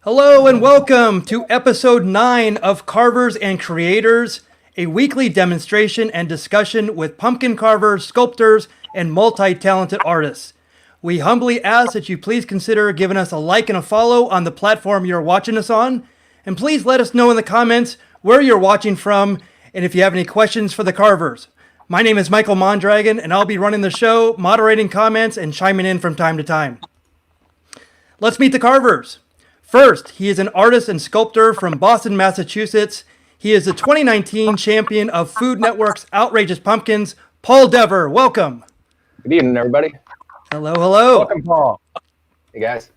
Hello and welcome to episode 9 of Carvers and Creators, a weekly demonstration and discussion with pumpkin carvers, sculptors, and multi-talented artists. We humbly ask that you please consider giving us a like and a follow on the platform you're watching us on. And please let us know in the comments where you're watching from and if you have any questions for the carvers. My name is Michael Mondragon and I'll be running the show, moderating comments, and chiming in from time to time. Let's meet the carvers. First, he is an artist and sculptor from Boston, Massachusetts. He is the 2019 champion of Food Network's Outrageous Pumpkins, Paul Dever. Welcome. Good evening, everybody. Hello, hello. Welcome, Paul. Hey, guys.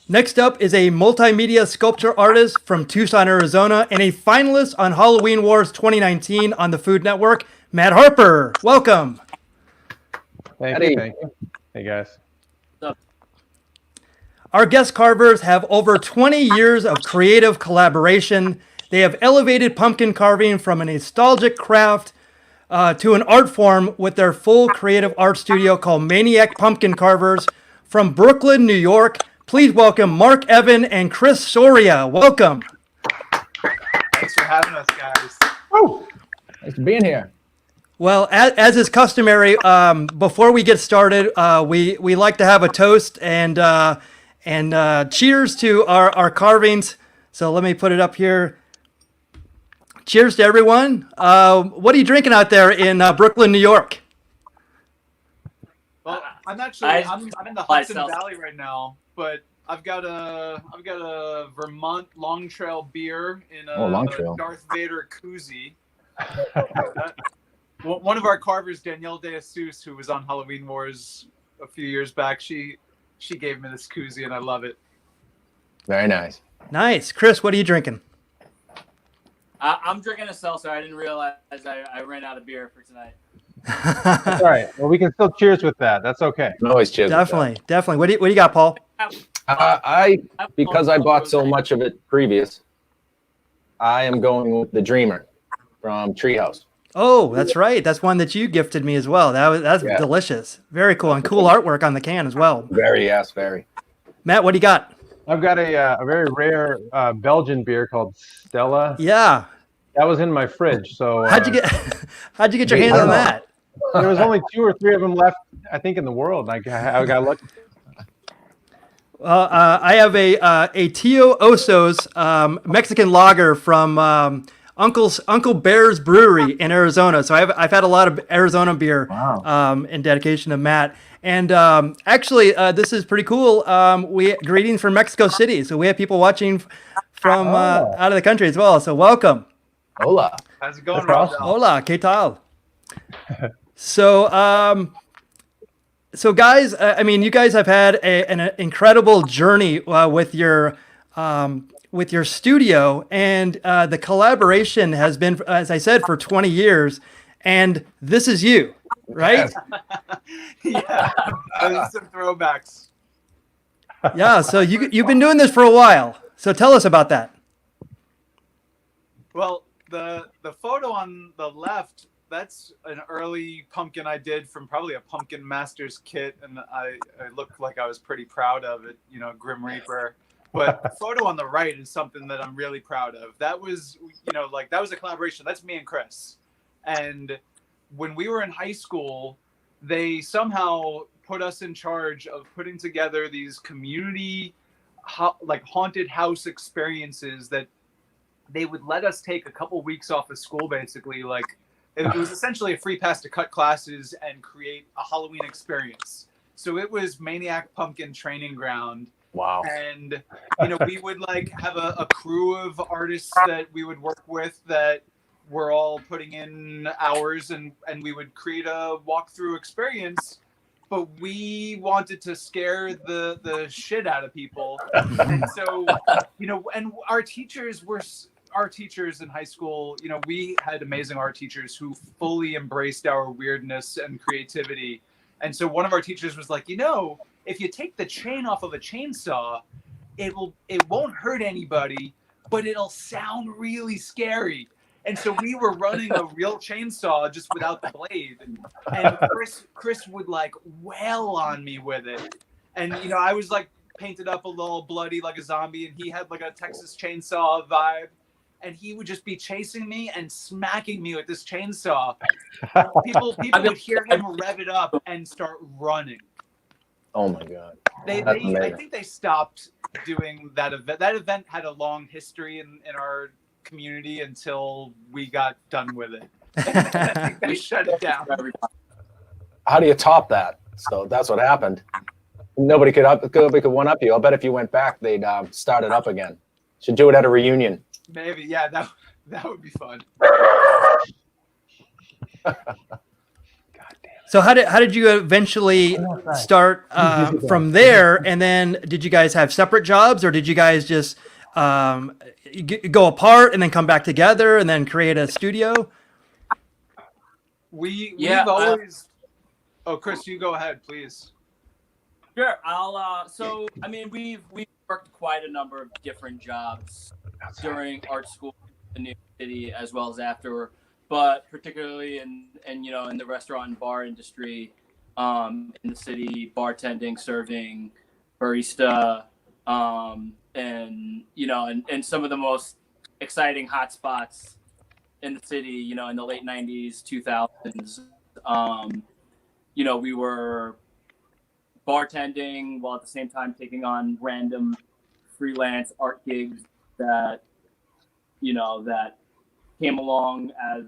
Next up is a multimedia sculpture artist from Tucson, Arizona, and a finalist on Halloween Wars 2019 on the Food Network, Matt Harper. Welcome. Thank you. Hey, guys. Our guest carvers have over 20 years of creative collaboration. They have elevated pumpkin carving from a nostalgic craft to an art form with their full creative art studio called Maniac Pumpkin Carvers from Brooklyn, New York. Please welcome Marc Evan and Chris Soria. Welcome. Thanks for having us, guys. Oh, thanks for being here. Well, as is customary, before we get started, we like to have a toast and cheers to our carvings. So let me put it up here. Cheers to everyone. What are you drinking out there in Brooklyn, New York? Well, I'm in the Hudson Valley right now, but I've got a Vermont Long Trail beer in a Darth Vader koozie. One of our carvers, Danielle De Jesus, who was on Halloween Wars a few years back, she gave me this koozie and I love it. Very nice. Nice. Chris, what are you drinking? I'm drinking a seltzer. I didn't realize I ran out of beer for tonight. That's all right. Well, we can still cheers with that. That's okay. No, always cheers. Definitely. What do you got, Paul? Because I bought so much of it previous, I am going with the Dreamer from Treehouse. Oh, that's right. That's one that you gifted me as well. That's delicious. Very cool. And cool artwork on the can as well. Very. Matt, what do you got? I've got a very rare Belgian beer called Stella. Yeah. That was in my fridge. So how'd you get your hands on that? There was only 2 or 3 of them left, I think, in the world. I got lucky. I have a Tio Oso's Mexican lager from Uncle Bear's Brewery in Arizona. So I've had a lot of Arizona beer. Wow. In dedication to Matt. And actually, this is pretty cool. Greetings from Mexico City. So we have people watching from out of the country as well. So welcome. Hola. How's it going, Rob? Hola, ¿qué tal? So guys, I mean, you guys have had an incredible journey with your studio, and the collaboration has been, as I said, for 20 years. And this is you, right? Yeah, those some throwbacks. Yeah. So you've been doing this for a while. So tell us about that. Well, the photo on the left, that's an early pumpkin I did from probably a Pumpkin Masters kit, and I looked like I was pretty proud of it, Grim Reaper. But the photo on the right is something that I'm really proud of. That was, that was a collaboration. That's me and Chris. And when we were in high school, they somehow put us in charge of putting together these community, haunted house experiences that they would let us take a couple weeks off of school, basically. It was essentially a free pass to cut classes and create a Halloween experience. So it was Maniac Pumpkin Training Ground. Wow. And, we would have a crew of artists that we would work with that were all putting in hours, and we would create a walkthrough experience, but we wanted to scare the shit out of people. And so, and our teachers in high school, we had amazing art teachers who fully embraced our weirdness and creativity. And so one of our teachers was like, if you take the chain off of a chainsaw, it won't hurt anybody, but it'll sound really scary. And so we were running a real chainsaw just without the blade. And Chris would wail on me with it. And, I was painted up a little bloody like a zombie, and he had like a Texas Chainsaw vibe. And he would just be chasing me and smacking me with this chainsaw. People would hear him rev it up and start running. Oh my God. I think they stopped doing that event. That event had a long history in our community until we got done with it. I think they shut it down. How do you top that? So that's what happened. Nobody could one up you. I'll bet if you went back, they'd start it up again. Should do it at a reunion. Maybe, yeah, that would be fun. So how did you eventually start from there? And then did you guys have separate jobs, or did you guys just go apart and then come back together and then create a studio? We've always. Oh, Chris, you go ahead, please. Sure. So I mean, we've worked quite a number of different jobs during art school in New York City as well as after. But particularly in the restaurant and bar industry, in the city, bartending, serving, barista, and some of the most exciting hot spots in the city, in the late 90s, 2000s, we were bartending while at the same time taking on random freelance art gigs that came along as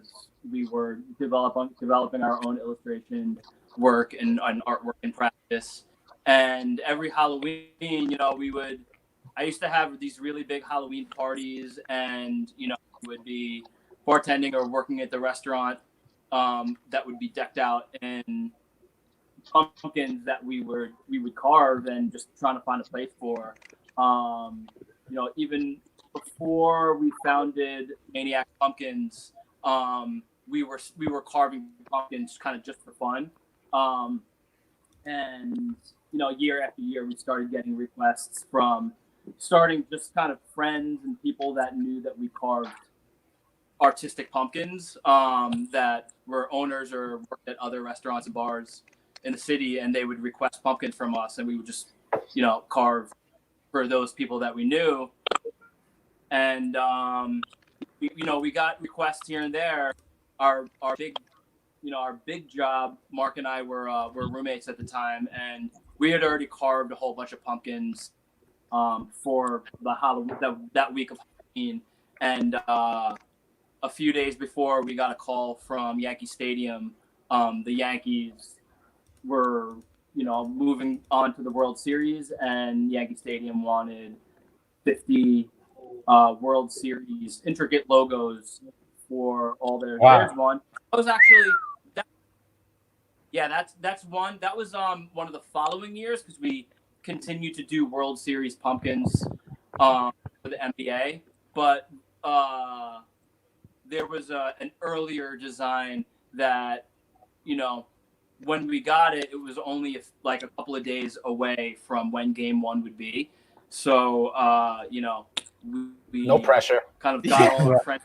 we were developing our own illustration work and artwork in practice. And every Halloween, I used to have these really big Halloween parties, and we would be bartending or working at the restaurant that would be decked out in pumpkins that we would carve and just trying to find a place for. Even before we founded Maniac Pumpkins, we were carving pumpkins kind of just for fun. And year after year, we started getting requests from starting just kind of friends and people that knew that we carved artistic pumpkins that were owners or worked at other restaurants and bars in the city, and they would request pumpkins from us, and we would just carve for those people that we knew. And we got requests here and there. Our big job, Mark and I were roommates at the time, and we had already carved a whole bunch of pumpkins for the Halloween that week of Halloween. And a few days before, we got a call from Yankee Stadium. The Yankees were moving on to the World Series, and Yankee Stadium wanted 50 World Series intricate logos for all their There's one. That was actually that's one. That was one of the following years, because we continued to do World Series pumpkins for the NBA. But there was an earlier design that when we got it, it was only like a couple of days away from when Game 1 would be. So we no pressure. Kind of got all our friends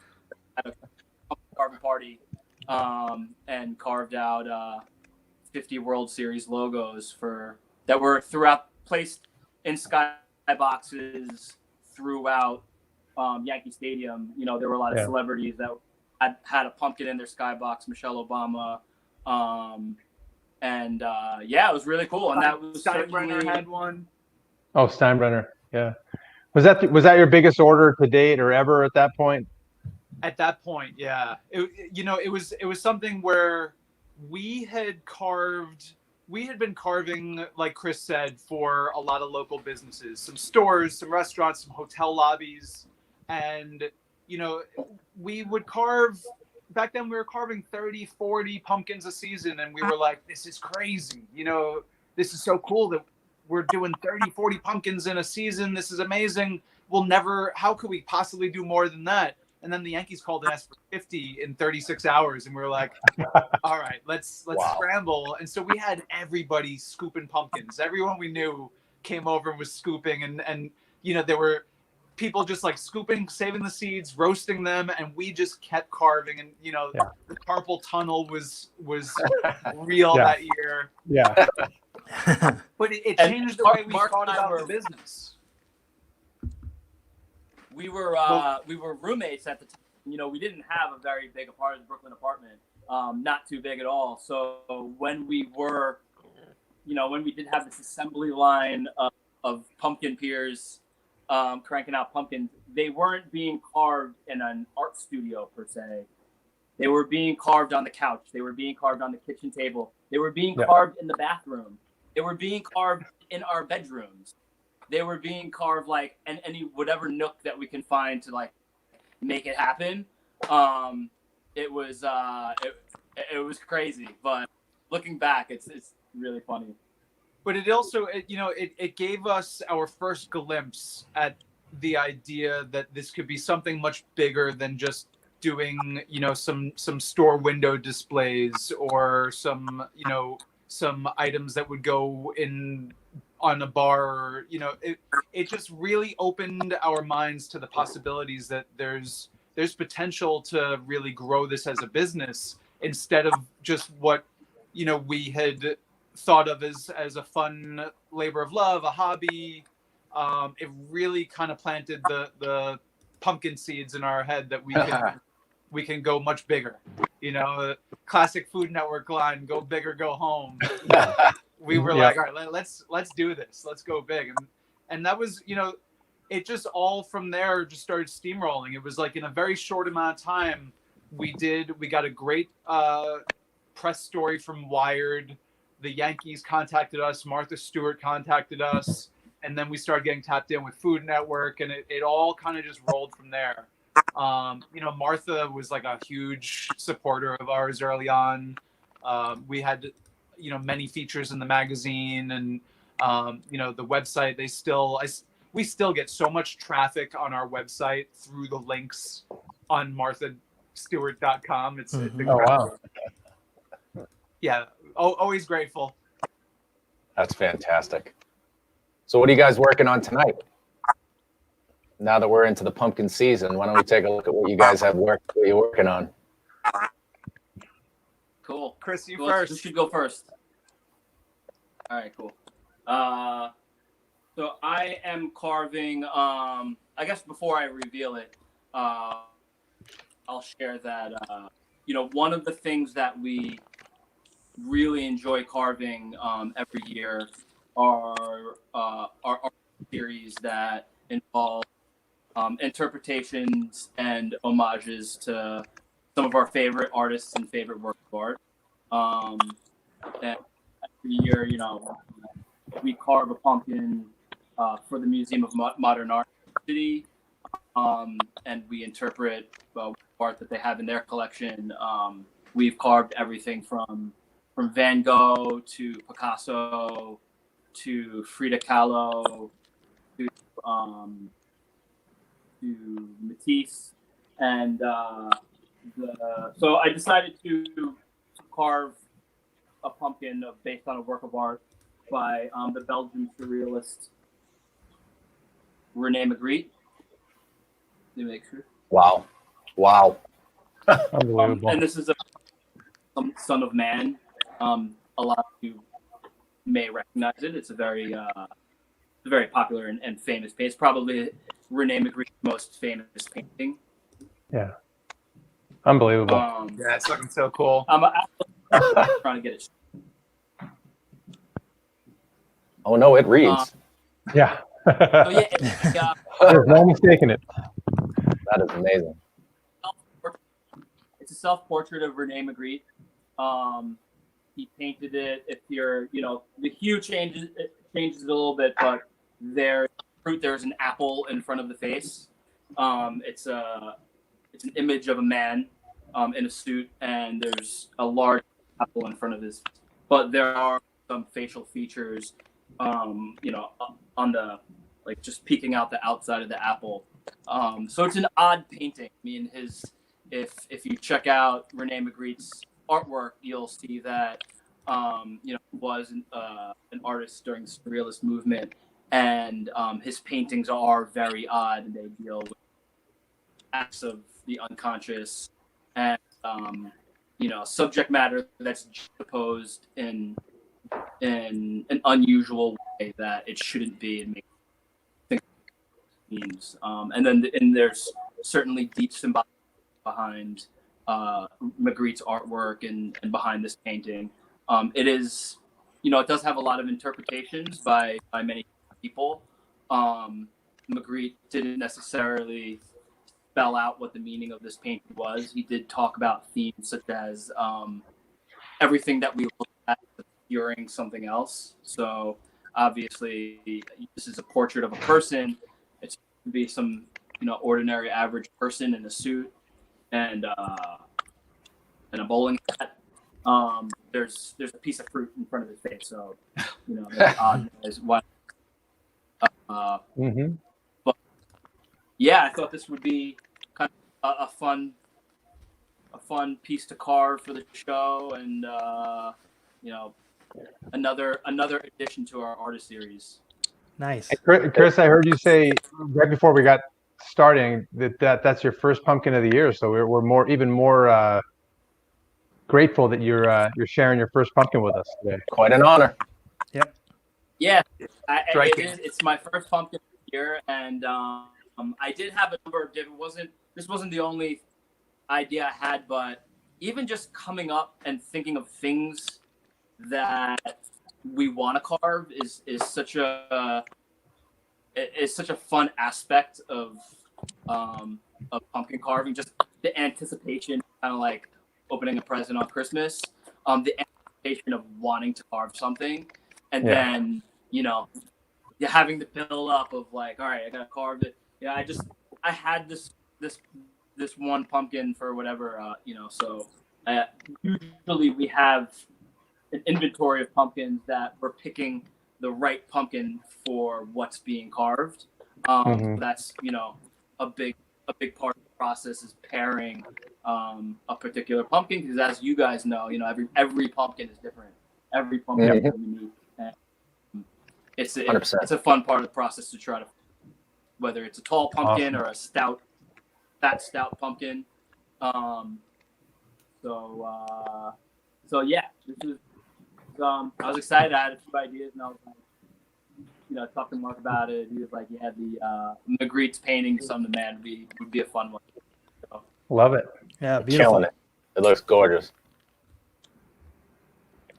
at a carving party and carved out 50 World Series logos that were placed in skyboxes throughout Yankee Stadium. There were a lot of celebrities that had a pumpkin in their skybox. Michelle Obama, and it was really cool. And that was Steinbrenner had one. Oh, Steinbrenner, yeah. Was that your biggest order to date or ever at that point? At that point, yeah. It was something where we had been carving, like Chris said, for a lot of local businesses, some stores, some restaurants, some hotel lobbies. And, we would carve, back then we were carving 30, 40 pumpkins a season. And we were like, this is crazy. This is so cool that we're doing 30, 40 pumpkins in a season. This is amazing. How could we possibly do more than that? And then the Yankees called and asked for 50 in 36 hours. And we were like, all right, let's scramble. And so we had everybody scooping pumpkins. Everyone we knew came over and was scooping. And there were people just like scooping, saving the seeds, roasting them. And we just kept carving. And, the carpal tunnel was real that year. Yeah. But it And changed the Mark- way we Mark thought and I about were- the business. We were roommates at the time. You know, we didn't have a very big Brooklyn apartment, not too big at all. So when we were, when we did have this assembly line of pumpkin peers cranking out pumpkins, they weren't being carved in an art studio per se. They were being carved on the couch. They were being carved on the kitchen table. They were being carved in the bathroom. They were being carved in our bedrooms. They were being carved like in any whatever nook that we can find to like make it happen. It was crazy, but looking back, it's really funny. But it also, it gave us our first glimpse at the idea that this could be something much bigger than just doing, some store window displays or some items that would go in on a bar. It just really opened our minds to the possibilities that there's potential to really grow this as a business instead of just what we had thought of as a fun labor of love, a hobby. It really kind of planted the pumpkin seeds in our head that we can go much bigger. Classic Food Network line, go big or go home. We were like, all right, let's do this. Let's go big. And that was, it just all from there just started steamrolling. It was like in a very short amount of time, we got a great press story from Wired. The Yankees contacted us. Martha Stewart contacted us. And then we started getting tapped in with Food Network, and it all kind of just rolled from there. Martha was like a huge supporter of ours early on. We had, many features in the magazine, and the website. We still get so much traffic on our website through the links on marthastewart.com. It's incredible. Oh, wow. Yeah, always grateful. That's fantastic. So what are you guys working on tonight? Now that we're into the pumpkin season, why don't we take a look at what you guys have what you're working on? Cool. Chris, you Who first. should go first? All right, cool. So I am carving. I guess before I reveal it, I'll share that. One of the things that we really enjoy carving every year are art series that involve interpretations and homages to some of our favorite artists and favorite works of art. And every year, we carve a pumpkin for the Museum of Modern Art City, and we interpret art that they have in their collection. We've carved everything from Van Gogh to Picasso to Frida Kahlo to Matisse, and so I decided to carve a pumpkin based on a work of art by the Belgian surrealist René Magritte. Let me make sure. Wow. Unbelievable. And this is a Son of Man. A lot of you may recognize it. It's a very popular and famous painting. It's probably René Magritte's most famous painting. Yeah. Unbelievable. Yeah, it's looking so cool. I'm trying to get it. Oh no, it reads. Yeah. So yeah, There's no mistaking it. That is amazing. it's a self-portrait of René Magritte. He painted it. If you're, the hue changes a little bit, but there's an apple in front of the face. It's an image of a man in a suit, and there's a large apple in front of his. But there are some facial features, on the just peeking out the outside of the apple. So it's an odd painting. I mean, if you check out René Magritte's artwork, you'll see that was an artist during the surrealist movement, and his paintings are very odd, and they deal with acts of the unconscious and subject matter that's juxtaposed in in an unusual way that it shouldn't be, and make themes. And there's certainly deep symbology behind Magritte's artwork and behind this painting. It is, it does have a lot of interpretations by many people. Magritte didn't necessarily spell out what the meaning of this painting was. He did talk about themes such as everything that we look at during something else. So obviously, this is a portrait of a person. It's to be some ordinary average person in a suit and a bowling hat. There's a piece of fruit in front of his face, so that's odd as what. But yeah, I thought this would be kind of a fun piece to carve for the show, and another addition to our artist series. Nice. Chris, I heard you say right before we got starting that's your first pumpkin of the year, so we're even more grateful that you're sharing your first pumpkin with us today. Quite an honor. Yep. Yeah, it's my first pumpkin of the year, and I did have a number of different. This wasn't the only idea I had, but even just coming up and thinking of things that we want to carve is such a fun aspect of pumpkin carving. Just the anticipation, kind of like opening a present on Christmas. The anticipation of wanting to carve something, and then having the build up of like, all right, I gotta carve it. Yeah, I had this one pumpkin for whatever, so usually we have an inventory of pumpkins that we're picking the right pumpkin for what's being carved. That's a big part of the process is pairing a particular pumpkin, because as you guys know, every pumpkin is different. Every pumpkin is unique. And it's a fun part of the process to try to, whether it's a tall pumpkin or a fat stout pumpkin. So yeah, this is. I was excited. I had a few ideas, and I was like, talking to Mark about it. He was like, "Yeah, the Magritte's painting Son of Man would be a fun one." So. Love it. Yeah, beautiful. Killing it. It looks gorgeous.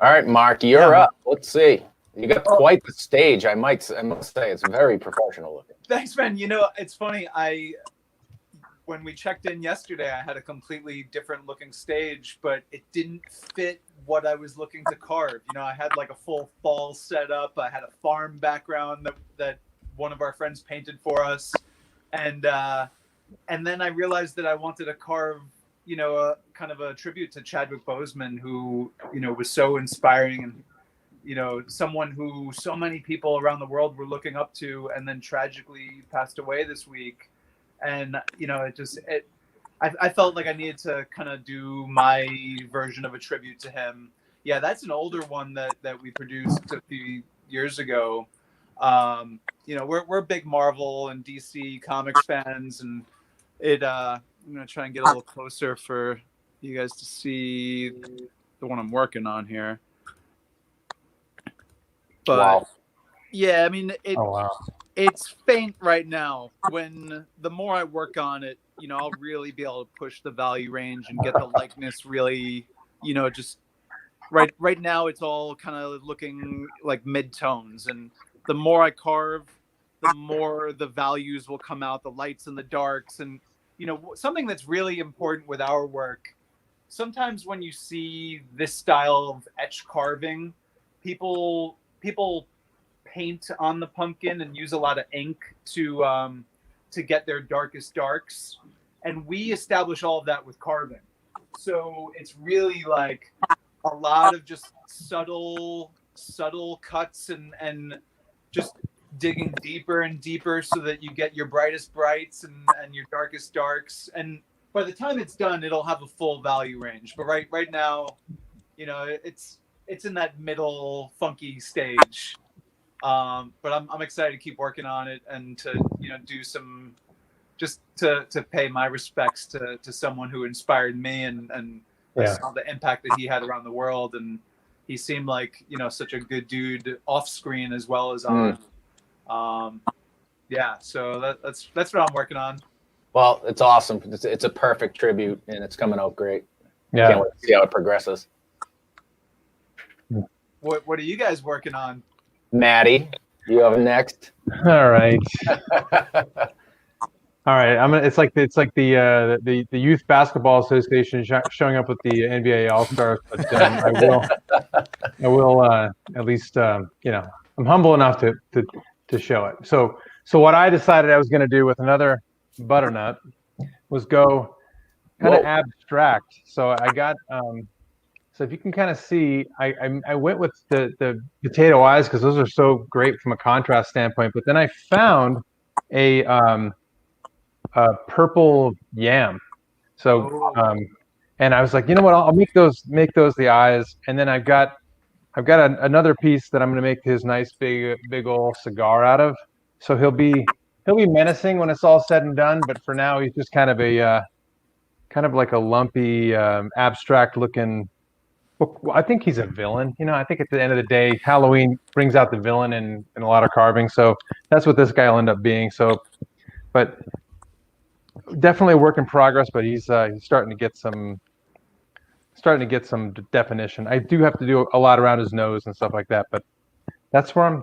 All right, Mark, you're up. Let's see. You got quite the stage. I must say, it's very professional looking. Thanks, man. It's funny. When we checked in yesterday, I had a completely different looking stage, but it didn't fit what I was looking to carve. I had like a full fall set up. I had a farm background that one of our friends painted for us, and then I realized that I wanted to carve, a kind of a tribute to Chadwick Boseman, who was so inspiring and someone who so many people around the world were looking up to, and then tragically passed away this week. And I felt like I needed to kind of do my version of a tribute to him. Yeah, that's an older one that we produced a few years ago. We're big Marvel and DC Comics fans, and I'm gonna try and get a little closer for you guys to see the one I'm working on here. But wow. Yeah, I mean wow. It's faint right now. When the more I work on it, I'll really be able to push the value range and get the likeness really, just right now it's all kind of looking like mid-tones, and the more I carve, the more the values will come out, the lights and the darks. And something that's really important with our work, sometimes when you see this style of etch carving, people paint on the pumpkin and use a lot of ink to get their darkest darks, and we establish all of that with carving. So it's really like a lot of just subtle cuts and just digging deeper and deeper so that you get your brightest brights and your darkest darks. And by the time it's done, it'll have a full value range. But right now, it's in that middle funky stage. But I'm excited to keep working on it and to do some, just to pay my respects to someone who inspired me and saw the impact that he had around the world. And he seemed like, you know, such a good dude off screen as well as on. Yeah, so that's what I'm working on. Well, it's awesome. It's a perfect tribute, and it's coming out great. Yeah. Can't wait to see how it progresses. What are you guys working on? Maddie, you have next. All right. All right. It's like the Youth Basketball Association showing up with the NBA All Stars, but I will at least you know, I'm humble enough to show it. So what I decided I was going to do with another butternut was go kind of abstract. So I got so if you can kind of see, I went with the potato eyes because those are so great from a contrast standpoint. But then I found a purple yam. So and I was like, you know what? I'll make those the eyes. And then I've got another piece that I'm going to make his nice big old cigar out of. So he'll be menacing when it's all said and done. But for now, he's just kind of like a lumpy, abstract looking. Well, I think he's a villain. You know, I think at the end of the day, Halloween brings out the villain in a lot of carving. So that's what this guy will end up being. So, but definitely a work in progress. But he's starting to get some definition. I do have to do a lot around his nose and stuff like that. But that's where I'm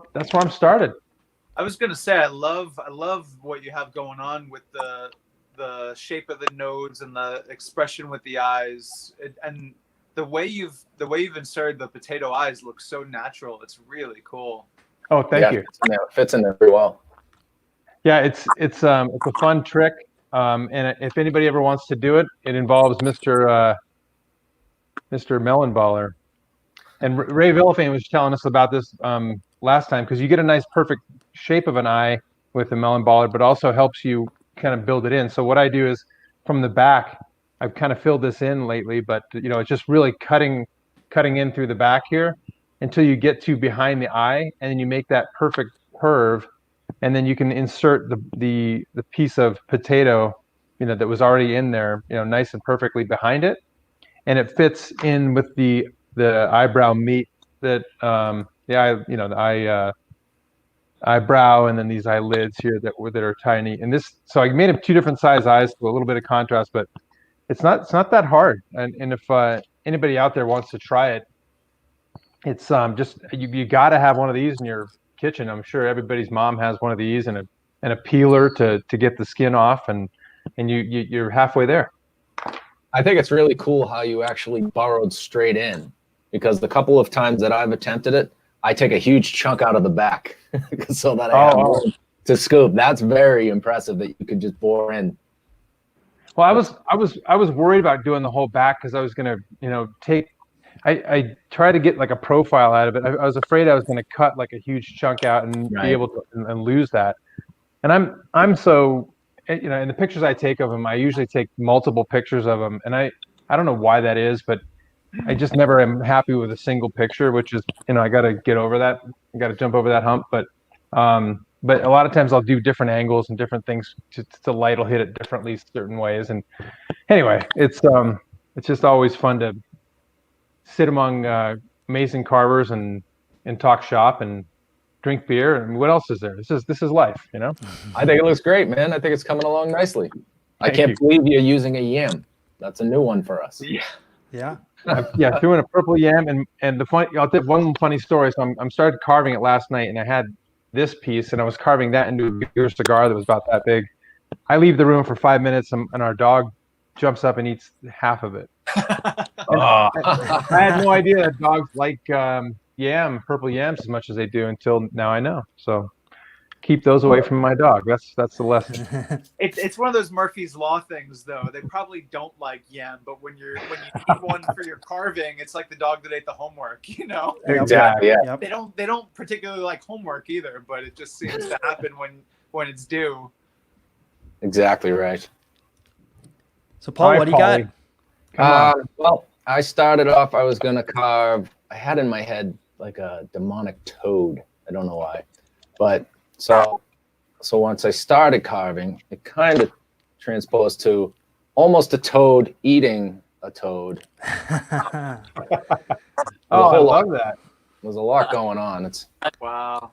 started. I was gonna say I love what you have going on with the shape of the nose and the expression with the eyes, and the way you've inserted the potato eyes looks so natural. It's really cool. Oh, thank you. It fits in there pretty well. Yeah, it's a fun trick. And if anybody ever wants to do it, it involves Mr. Melonballer. And Ray Villafane was telling us about this last time, because you get a nice perfect shape of an eye with the Melonballer, but also helps you kind of build it in. So what I do is from the back, I've kind of filled this in lately, but you know, it's just really cutting in through the back here until you get to behind the eye, and then you make that perfect curve, and then you can insert the piece of potato, you know, that was already in there, you know, nice and perfectly behind it, and it fits in with the eyebrow meat that the eyebrow, and then these eyelids here that are tiny. And this, so I made them two different size eyes for a little bit of contrast, but it's not that hard. And if anybody out there wants to try it, it's just you got to have one of these in your kitchen. I'm sure everybody's mom has one of these, and a peeler to get the skin off, and you're halfway there. I think it's really cool how you actually burrowed straight in, because the couple of times that I've attempted it, I take a huge chunk out of the back so that I have room to scoop. That's very impressive that you could just bore in. Well, I was worried about doing the whole back, because I was gonna, you know, I tried to get like a profile out of it. I was afraid I was gonna cut like a huge chunk out and be able to and lose that. And I'm so, you know, in the pictures I take of them, I usually take multiple pictures of them, and I don't know why that is, but I just never am happy with a single picture, which is, you know, I got to get over that. I got to jump over that hump. But a lot of times I'll do different angles and different things to light will hit it differently certain ways. And anyway, it's just always fun to sit among amazing carvers and talk shop and drink beer. And what else is there? This is life, you know? I think it looks great, man. I think it's coming along nicely. I can't believe you're using a yam. That's a new one for us. Yeah. Yeah, threw in a purple yam, and I'll tell one funny story. So I'm started carving it last night, and I had this piece, and I was carving that into a bigger cigar that was about that big. I leave the room for 5 minutes, and our dog jumps up and eats half of it. I had no idea that dogs like purple yams as much as they do until now I know. So keep those away from my dog. That's the lesson. It's one of those Murphy's Law things, though. They probably don't like yam, but when you eat one for your carving, it's like the dog that ate the homework, you know? Exactly. Yeah. Yep. They don't particularly like homework either, but it just seems to happen when it's due. Exactly right. So Paul, what do you got? Well, I started off, I was going to carve, I had in my head like a demonic toad. I don't know why. But so once I started carving, it kind of transposed to almost a toad eating a toad. Oh, I whole love lot. that. There's a lot going on. It's Wow.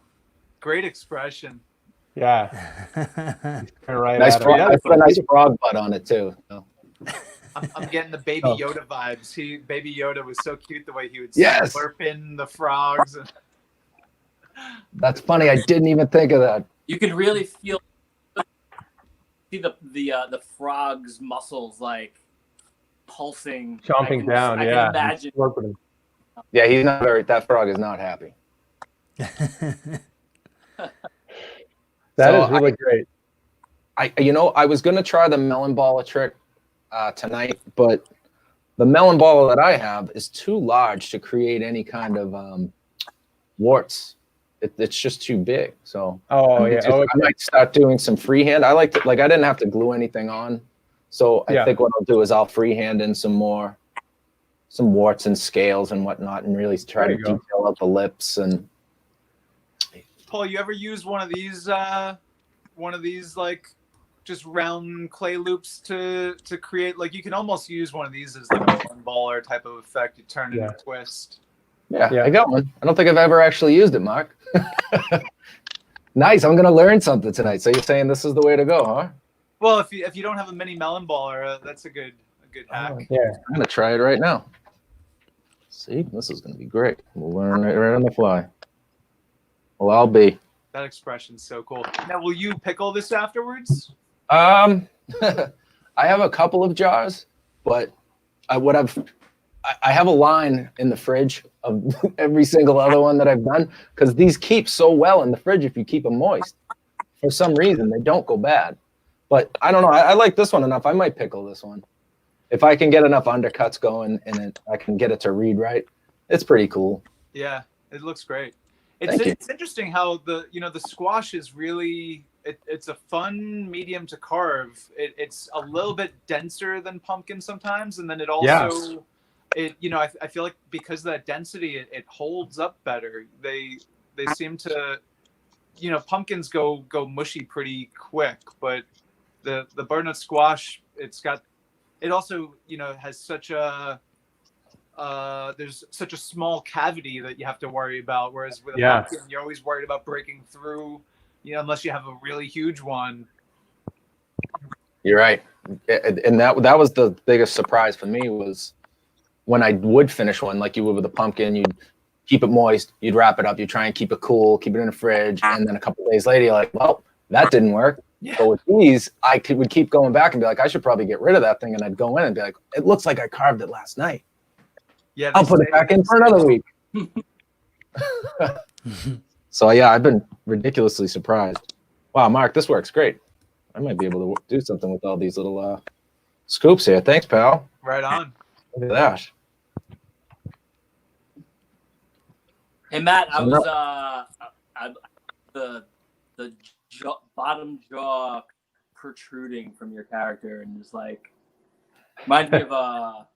Great expression. Yeah. Right nice. at him. Yeah, I put a nice frog butt on it too. So. I'm getting the Baby Oh. Yoda vibes. Baby Yoda was so cute the way he would Yes. slurp in the frogs. That's funny. I didn't even think of that. You can really see the frog's muscles like pulsing, Chomping down. I Yeah. can imagine. Slurping him. Yeah, he's not very. That frog is not happy. That So is really great. I was gonna try the melon baller trick tonight, but the melon baller that I have is too large to create any kind of warts. It's just too big. So Oh yeah. I might start doing some freehand. I like I didn't have to glue anything on, so I think what I'll do is I'll freehand in some warts and scales and whatnot, and really try to detail out the lips. And Paul, you ever used one of these like just round clay loops to create, like, you can almost use one of these as like a melon baller type of effect. You turn it into a twist. Yeah, I got one. I don't think I've ever actually used it, Mark. Nice. I'm gonna learn something tonight. So you're saying this is the way to go, huh? Well, if you don't have a mini melon baller, that's a good hack. Yeah. I'm gonna try it right now. See, this is gonna be great. We'll learn right on the fly. Well, I'll be. That expression's so cool. Now, will you pickle this afterwards? I have a couple of jars, but I have a line in the fridge of every single other one that I've done, because these keep so well in the fridge if you keep them moist. For some reason, they don't go bad. But I don't know. I like this one enough. I might pickle this one. If I can get enough undercuts going and I can get it to read right, it's pretty cool. Yeah, it looks great. Thank you. It's interesting how the squash is really it's a fun medium to carve. It's a little bit denser than pumpkin sometimes, and then it also I feel like because of that density, it holds up better. They seem to, pumpkins go mushy pretty quick, but the butternut squash, it also has such a there's such a small cavity that you have to worry about, whereas with a pumpkin you're always worried about breaking through, unless you have a really huge one. You're right. And that was the biggest surprise for me, was when I would finish one, like you would with a pumpkin, you'd keep it moist, you'd wrap it up, you try and keep it cool, keep it in the fridge, and then a couple of days later, you're like, well, that didn't work. Yeah. But with these, would keep going back and be like, I should probably get rid of that thing, and I'd go in and be like, it looks like I carved it last night. Yeah, I'll put it back in for another week. So yeah, I've been ridiculously surprised. Wow, Mark, this works great. I might be able to do something with all these little scoops here. Thanks, pal. Right on. Look at that. Hey Matt, I was the bottom jaw protruding from your character, and just like reminds me of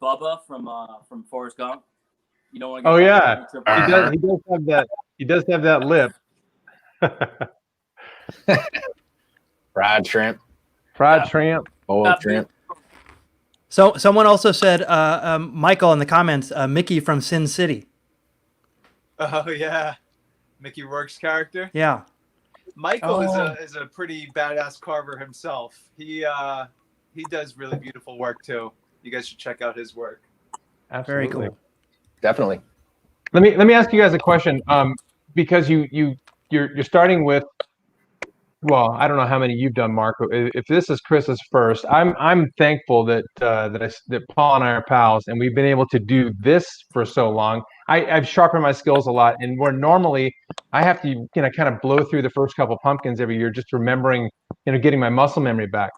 Bubba from Forrest Gump. You don't want to get He does have that lip. Fried shrimp. Shrimp. Shrimp. So someone also said, Michael in the comments, Mickey from Sin City. Oh yeah, Mickey Rourke's character. Yeah, Michael is a pretty badass carver himself. He does really beautiful work too. You guys should check out his work. Absolutely. Very cool. Definitely. Let me ask you guys a question. Because you're starting with, well, I don't know how many you've done, Mark. If this is Chris's first, I'm thankful that Paul and I are pals, and we've been able to do this for so long. I've sharpened my skills a lot, and where normally I have to kind of blow through the first couple pumpkins every year, just remembering, getting my muscle memory back.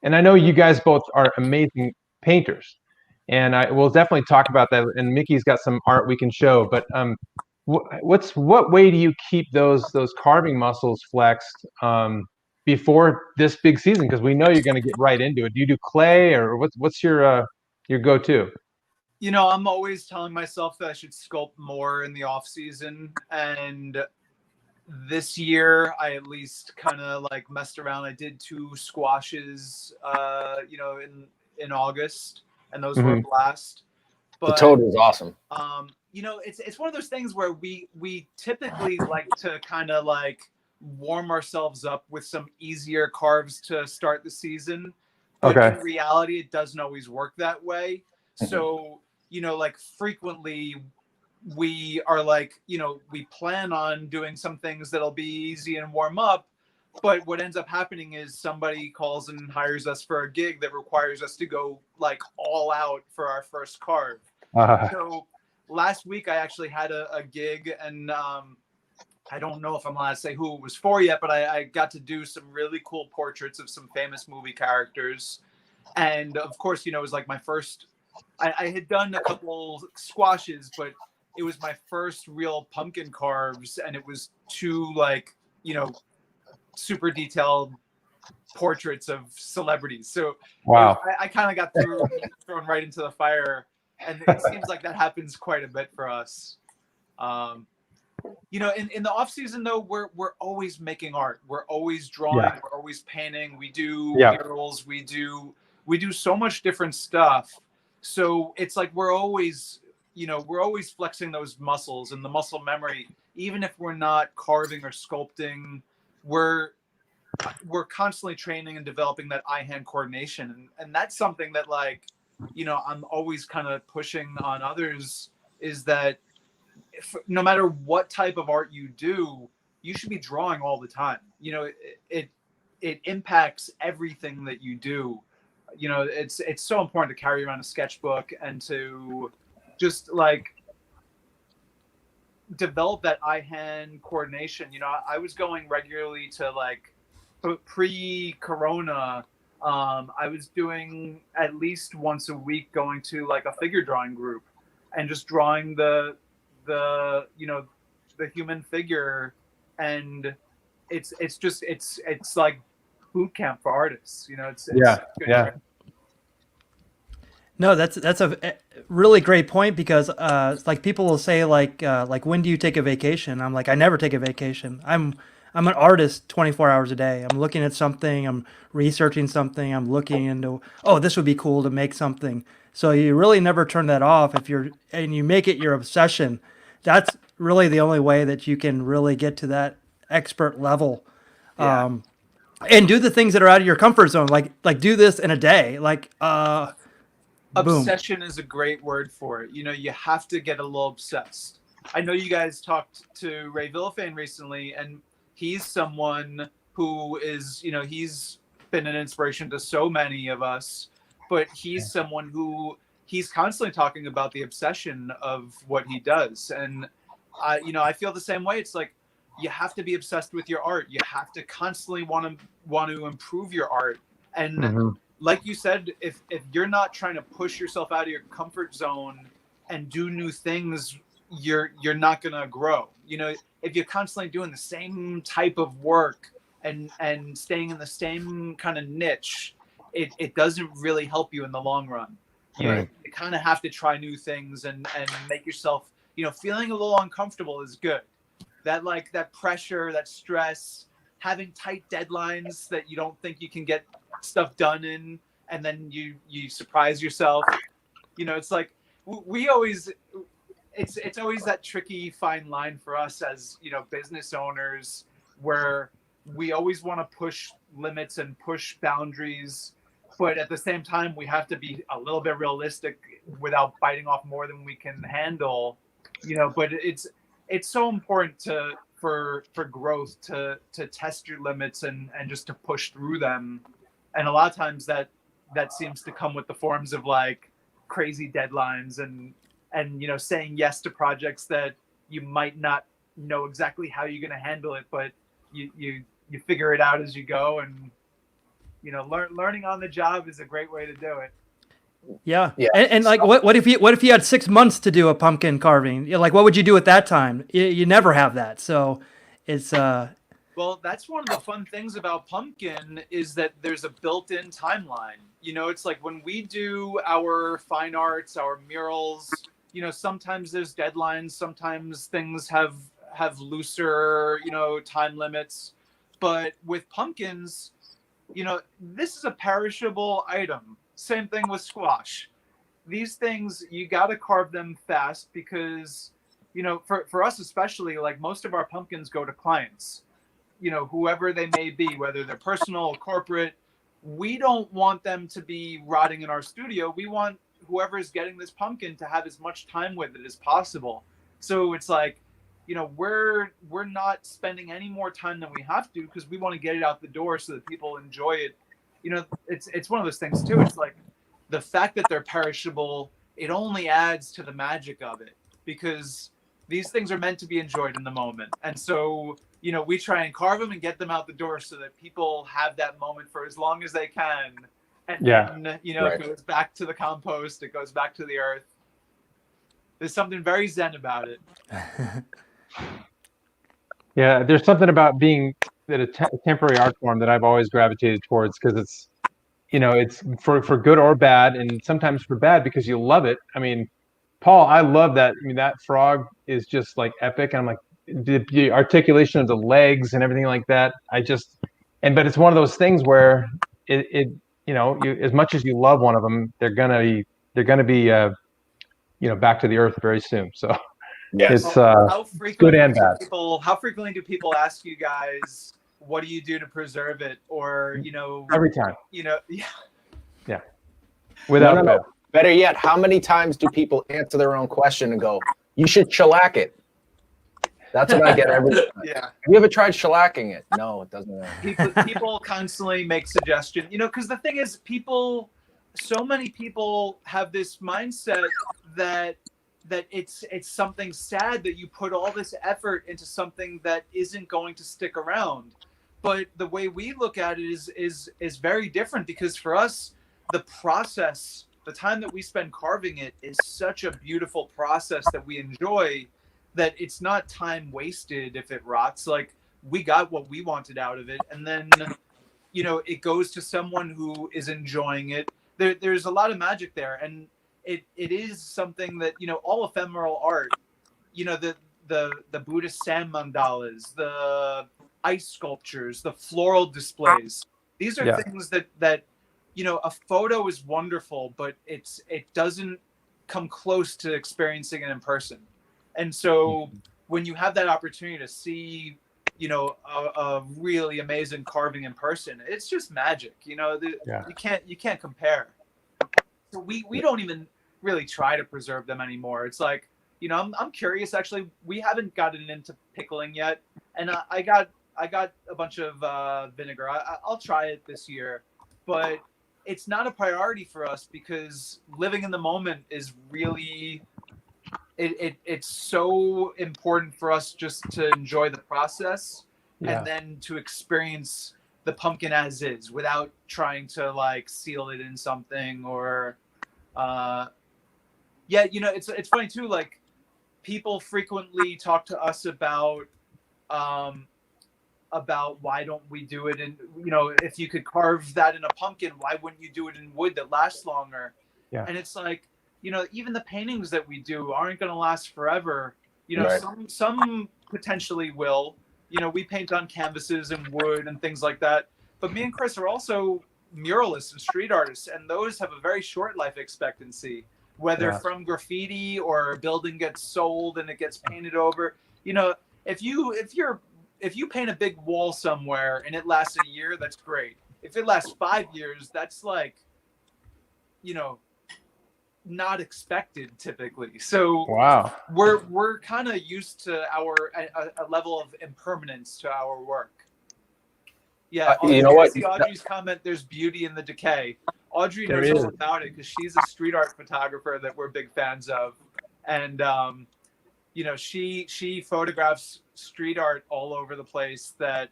And I know you guys both are amazing painters, and we'll definitely talk about that. And Mickey's got some art we can show, but what way do you keep those carving muscles flexed before this big season? Because we know you're going to get right into it. Do you do clay, or what's your go-to? I'm always telling myself that I should sculpt more in the off season, and this year I at least kind of like messed around. I did 2 squashes, in August, and those were a blast. The But toad was awesome. you know, it's one of those things where we typically like to kind of like warm ourselves up with some easier carves to start the season, but in reality, it doesn't always work that way. So, you know, like frequently we are like, you know, we plan on doing some things that'll be easy and warm up, but what ends up happening is somebody calls and hires us for a gig that requires us to go like all out for our first carve. So last week I actually had a gig, and I don't know if I'm allowed to say who it was for yet, but I got to do some really cool portraits of some famous movie characters. And of course, you know, it was like my first, I had done a couple squashes, but it was my first real pumpkin carves, and it was two like, you know, super detailed portraits of celebrities. So I kind of got thrown right into the fire, and it seems like that happens quite a bit for us. You know, in the off season though, we're always making art. We're always drawing. We're always painting. We do murals. We do so much different stuff. So it's like we're always flexing those muscles and the muscle memory. Even if we're not carving or sculpting, we're constantly training and developing that eye-hand coordination, and that's something that, like, you know, I'm always kind of pushing on others, is that no matter what type of art you do, you should be drawing all the time. You know, it impacts everything that you do. You know, it's so important to carry around a sketchbook and to just like develop that eye-hand coordination. You know, I was going regularly to, like, pre-corona, I was doing at least once a week going to like a figure drawing group and just drawing the you know, the human figure, and it's like boot camp for artists. You know, it's good. No, that's a really great point, because like people will say like when do you take a vacation? I'm like, I never take a vacation. I'm an artist 24 hours a day. I'm looking at something, I'm researching something, I'm looking into, oh, this would be cool to make something. So you really never turn that off and you make it your obsession. That's really the only way that you can really get to that expert level. And do the things that are out of your comfort zone, like do this in a day, like obsession is a great word for it. You know, you have to get a little obsessed. I know you guys talked to Ray Villafane recently, and he's someone who is, you know, he's been an inspiration to so many of us, but he's someone who he's constantly talking about the obsession of what he does. And you know, I feel the same way. It's like, you have to be obsessed with your art. You have to constantly want to improve your art. And like you said, if you're not trying to push yourself out of your comfort zone and do new things, you're not gonna grow. You know, if you're constantly doing the same type of work and staying in the same kind of niche, it doesn't really help you in the long run. You kind of have to try new things and make yourself, you know, feeling a little uncomfortable is good. That pressure, that stress, having tight deadlines that you don't think you can get stuff done in, and then you surprise yourself. You know, it's like we always, it's always that tricky fine line for us as, you know, business owners, where we always want to push limits and push boundaries, but at the same time we have to be a little bit realistic without biting off more than we can handle. You know, but it's so important for growth to test your limits and just to push through them. And a lot of times that seems to come with the forms of like crazy deadlines and you know, saying yes to projects that you might not know exactly how you're going to handle it, but you figure it out as you go. And you know, learning on the job is a great way to do it. Yeah. And like, what if you had 6 months to do a pumpkin carving? You know, like, what would you do at that time? You never have that. So it's well, that's one of the fun things about pumpkin, is that there's a built-in timeline. You know, it's like when we do our fine arts, our murals, you know, sometimes there's deadlines, sometimes things have looser, you know, time limits. But with pumpkins, you know, this is a perishable item. Same thing with squash. These things, you got to carve them fast because, you know, for us especially, like most of our pumpkins go to clients, you know, whoever they may be, whether they're personal or corporate. We don't want them to be rotting in our studio. We want whoever is getting this pumpkin to have as much time with it as possible. So it's like, you know, we're not spending any more time than we have to because we want to get it out the door so that people enjoy it. You know, it's one of those things too. It's like the fact that they're perishable, it only adds to the magic of it because these things are meant to be enjoyed in the moment. And so, you know, we try and carve them and get them out the door so that people have that moment for as long as they can. And then, you know, it goes back to the compost, it goes back to the earth. There's something very zen about it. Yeah, there's something about being that a temporary art form that I've always gravitated towards because it's, you know, it's for good or bad, and sometimes for bad because you love it. I mean, Paul, I love that. I mean, that frog is just like epic. And I'm like, the articulation of the legs and everything like that. But it's one of those things where it you know, as much as you love one of them, they're gonna be you know, back to the earth very soon. So it's good and bad. How frequently do people ask you guys, what do you do to preserve it? Or, you know, every time, you know, yeah. Without no. Better yet, how many times do people answer their own question and go, you should shellac it? That's what I get every time. Yeah. Have you ever tried shellacking it? No, it doesn't work. People constantly make suggestions, you know, because the thing is, so many people have this mindset that it's something sad that you put all this effort into something that isn't going to stick around. But the way we look at it is very different because for us, the process, the time that we spend carving it is such a beautiful process that we enjoy that it's not time wasted if it rots. Like, we got what we wanted out of it. And then, you know, it goes to someone who is enjoying it. There's a lot of magic there. And it is something that, you know, all ephemeral art, you know, the Buddhist sand mandalas, the ice sculptures, the floral displays. These are things that, you know, a photo is wonderful, but it doesn't come close to experiencing it in person. And so when you have that opportunity to see, you know, a really amazing carving in person, it's just magic. You know, you can't compare. So we don't even really try to preserve them anymore. It's like, you know, I'm curious. Actually, we haven't gotten into pickling yet, and I got a bunch of vinegar. I'll try it this year, but it's not a priority for us because living in the moment is really. It's so important for us just to enjoy the process and then to experience the pumpkin as is without trying to like seal it in something or you know, it's funny too, like people frequently talk to us about why don't we do it, and you know, if you could carve that in a pumpkin, why wouldn't you do it in wood that lasts longer? And it's like, you know, even the paintings that we do aren't going to last forever. You know, some potentially will. You know, we paint on canvases and wood and things like that. But me and Chris are also muralists and street artists, and those have a very short life expectancy, whether from graffiti or a building gets sold and it gets painted over. You know, if you paint a big wall somewhere and it lasts a year, that's great. If it lasts 5 years, that's like, you know, not expected typically. So we're kind of used to a level of impermanence to our work. You know what? Audrey's comment, there's beauty in the decay. Audrey knows all about it because she's a street art photographer that we're big fans of, and you know, she photographs street art all over the place that,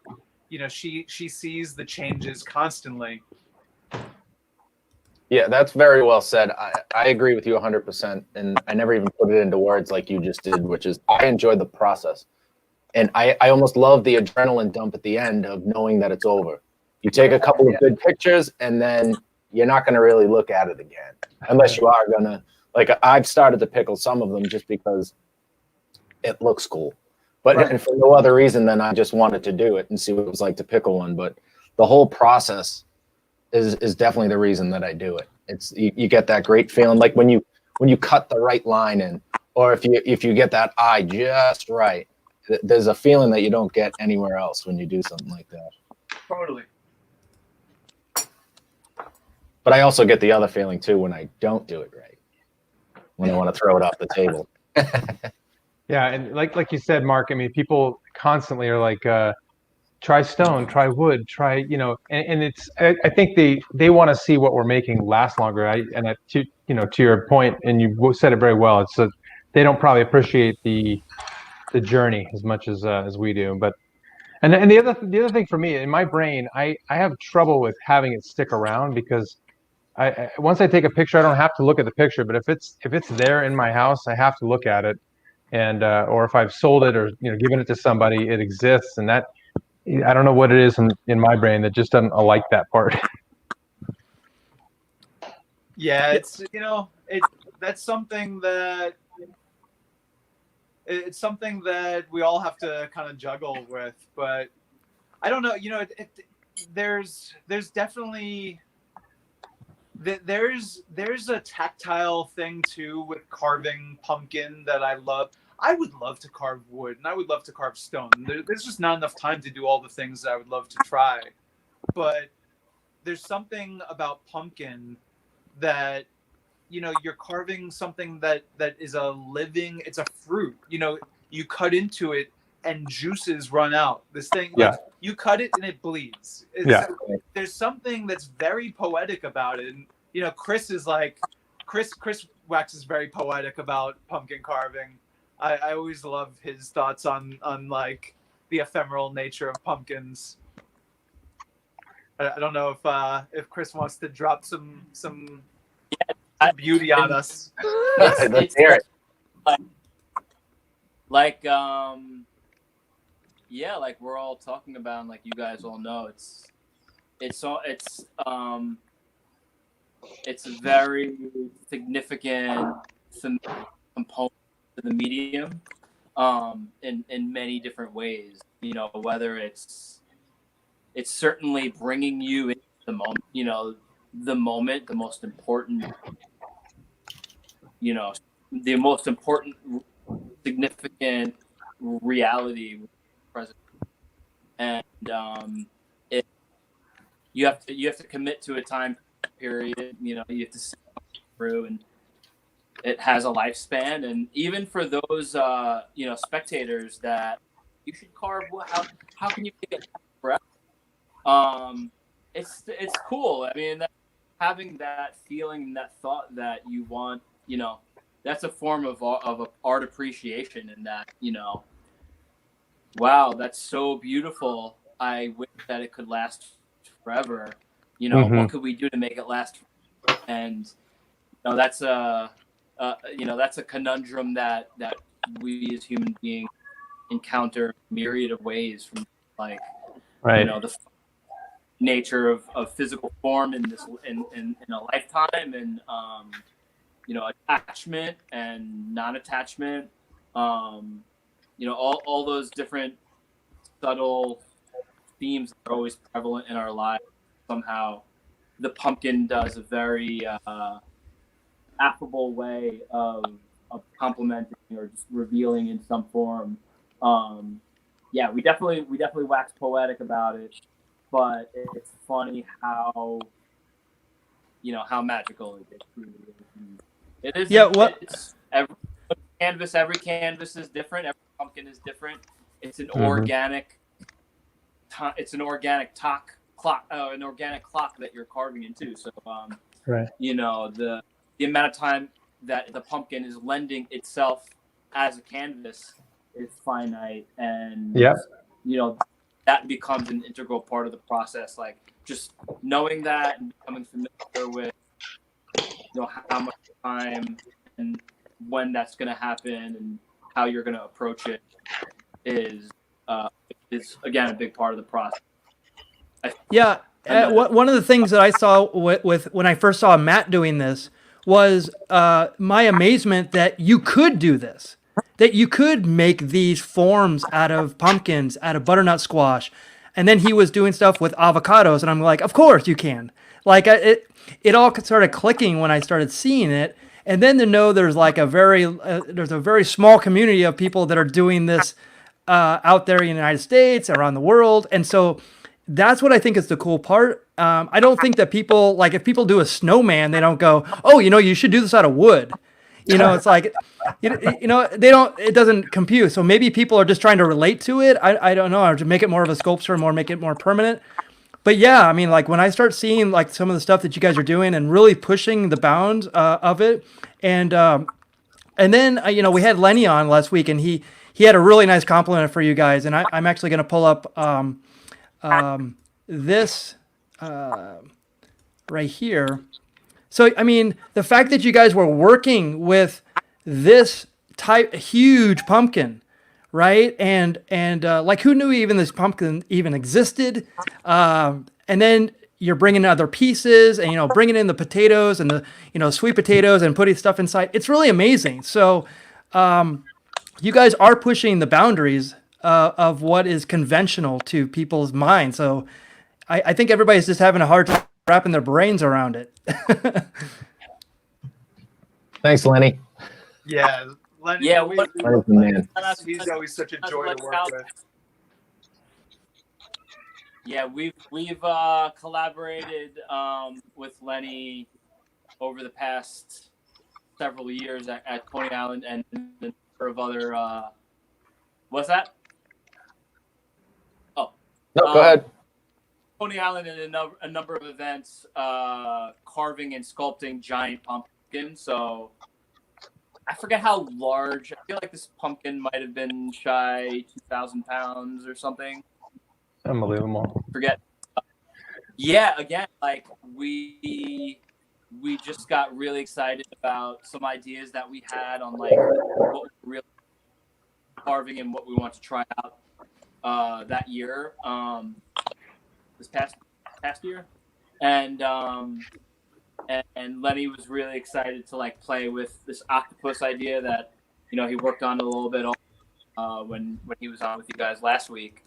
you know, she sees the changes constantly. Yeah, that's very well said. I agree with you 100%. And I never even put it into words like you just did, which is I enjoy the process. And I almost love the adrenaline dump at the end of knowing that it's over. You take a couple of good pictures and then you're not going to really look at it again. Unless you are going to, like I've started to pickle some of them just because it looks cool. But and for no other reason than I just wanted to do it and see what it was like to pickle one. But the whole process is definitely the reason that I do it. You get that great feeling, like when you cut the right line in, or if you get that eye just right. There's a feeling that you don't get anywhere else when you do something like that. Totally. But I also get the other feeling too when I don't do it right, when I want to throw it off the table. Yeah, and like you said, Mark, I mean, people constantly are like, try stone, try wood, try, and it's, I think they want to see what we're making last longer. To your point, and you said it very well. It's they don't probably appreciate the journey as much as we do. But and the other thing for me in my brain, I have trouble with having it stick around because once I take a picture, I don't have to look at the picture. But if it's there in my house, I have to look at it, and or if I've sold it or given it to somebody, it exists, and that. I don't know what it is in my brain that just doesn't like that part. Yeah, it's that's something that we all have to kind of juggle with, but I don't know. There's definitely there's a tactile thing too with carving pumpkin that I love. I would love to carve wood and I would love to carve stone. There's just not enough time to do all the things that I would love to try. But there's something about pumpkin that, you're carving something that is it's a fruit. You cut into it and juices run out. This thing, like, you cut it and it bleeds. There's something that's very poetic about it. And, Chris Wax is very poetic about pumpkin carving. I always love his thoughts on like the ephemeral nature of pumpkins. I don't know if Chris wants to drop some beauty on us. Let's hear it. Like we're all talking about, and like you guys all know, it's a very significant component to the medium in many different ways. Whether it's certainly bringing you into the moment, the most important, the most important significant reality present, and you have to commit to a time period. You have to sit through, and it has a lifespan. And even for those spectators that you should carve, how can you make it forever? It's cool. I mean, having that feeling and that thought that you want, that's a form of art appreciation, and that, wow, that's so beautiful. I wish that it could last forever. What could we do to make it last? And that's a conundrum that we as human beings encounter a myriad of ways, from like, the nature of physical form in a lifetime, and attachment and non-attachment, all those different subtle themes that are always prevalent in our lives. Somehow the pumpkin does a very affable way of complimenting or just revealing in some form. We definitely wax poetic about it, but it's funny how magical it is. It is. Yeah. Every canvas is different. Every pumpkin is different. It's an organic. It's an organic clock that you're carving into. So, the amount of time that the pumpkin is lending itself as a canvas is finite, and that becomes an integral part of the process. Like, just knowing that and becoming familiar with how much time and when that's going to happen and how you're going to approach it is again a big part of the process. One of the things that I saw with when I first saw Matt doing this was my amazement that you could do this, that you could make these forms out of pumpkins, out of butternut squash. And then he was doing stuff with avocados, and I'm like, of course you can. Like, it all started clicking when I started seeing it. And then to know there's like there's a very small community of people that are doing this out there in the United States, around the world. And so that's what I think is the cool part. I don't think that people, like, if people do a snowman, they don't go, oh, you should do this out of wood. It's like, they don't, it doesn't compute. So maybe people are just trying to relate to it. I don't know, or to make it more of a sculpture, make it more permanent. But yeah, I mean, like when I start seeing like some of the stuff that you guys are doing and really pushing the bounds of it, and then we had Lenny on last week, and he had a really nice compliment for you guys, and I'm actually going to pull up this right here. So I mean, the fact that you guys were working with this huge pumpkin, right? And like, who knew even this pumpkin even existed? And then you're bringing other pieces, and bringing in the potatoes and the sweet potatoes and putting stuff inside. It's really amazing. So you guys are pushing the boundaries of what is conventional to people's minds. So I think everybody's just having a hard time wrapping their brains around it. Thanks, Lenny. Yeah, Lenny. Yeah, Lenny's the man. He's always such a joy to work with. Yeah, we've collaborated with Lenny over the past several years at Coney Island and a number of other. What's that? Oh, no, go ahead. Coney Island and a number of events, carving and sculpting giant pumpkins. So I forget how large. I feel like this pumpkin might have been shy 2,000 pounds or something. Unbelievable. Forget. Yeah, again, like we just got really excited about some ideas that we had on like what we're really carving and what we want to try out that year. This past year, and Lenny was really excited to like play with this octopus idea that he worked on a little bit when he was on with you guys last week.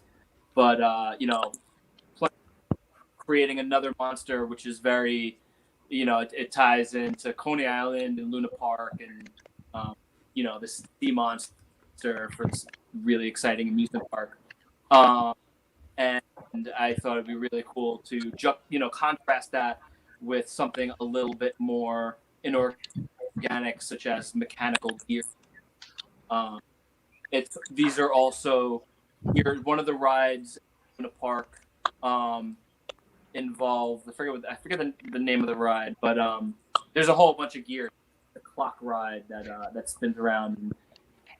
But creating another monster, which is very, it ties into Coney Island and Luna Park, and this sea monster for this really exciting amusement park. And I thought it'd be really cool to contrast that with something a little bit more inorganic, such as mechanical gear. These are also here. One of the rides in the park involve I forget the name of the ride, but there's a whole bunch of gear. The clock ride that spins around,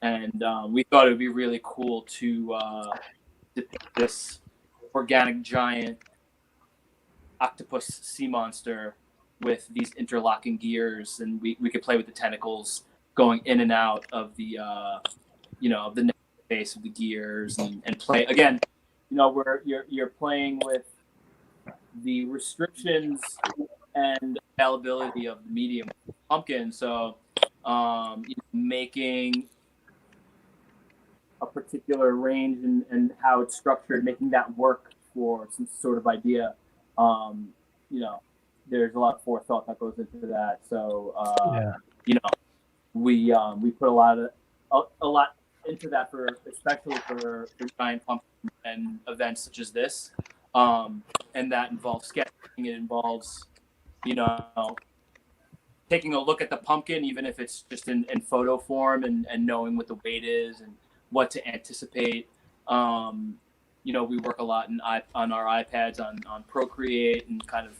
and we thought it would be really cool to depict this organic giant octopus sea monster with these interlocking gears, and we could play with the tentacles going in and out of the of the base of the gears, and play again. Where you're playing with the restrictions and availability of the medium pumpkin. So making a particular range and how it's structured, making that work for some sort of idea. There's a lot of forethought that goes into that. So we put a lot into that especially for giant pumpkin and events such as this. And that involves sketching. It involves taking a look at the pumpkin, even if it's just in photo form, and knowing what the weight is and what to anticipate. We work a lot on our iPads on Procreate, and kind of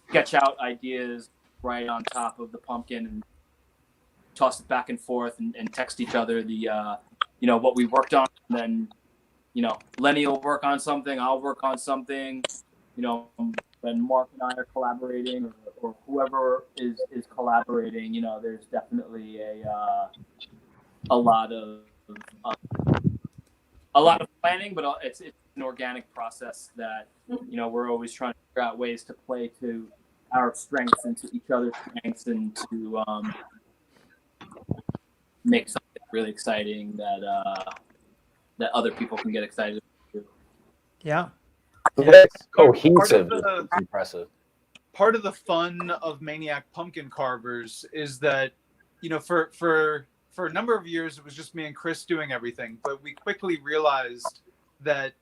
sketch out ideas right on top of the pumpkin and toss it back and forth and text each other what we worked on. And then, Lenny will work on something, I'll work on something, when Mark and I are collaborating, or whoever is collaborating, there's definitely a lot of planning, but it's an organic process that we're always trying to figure out ways to play to our strengths and to each other's strengths, and to make something really exciting that other people can get excited about. Yeah. It's cohesive. It's impressive. part of the fun of Maniac Pumpkin Carvers is that, for a number of years it was just me and Chris doing everything, but we quickly realized that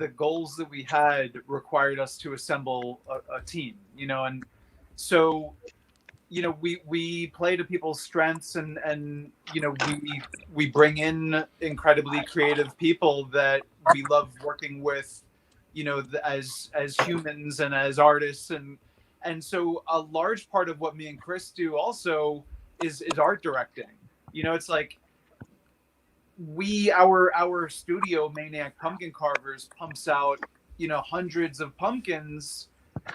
the goals that we had required us to assemble a team, and so we play to people's strengths, and we bring in incredibly creative people that we love working with, as humans and as artists, and so a large part of what me and Chris do also is art directing. It's like our studio, Maniac Pumpkin Carvers, pumps out hundreds of pumpkins,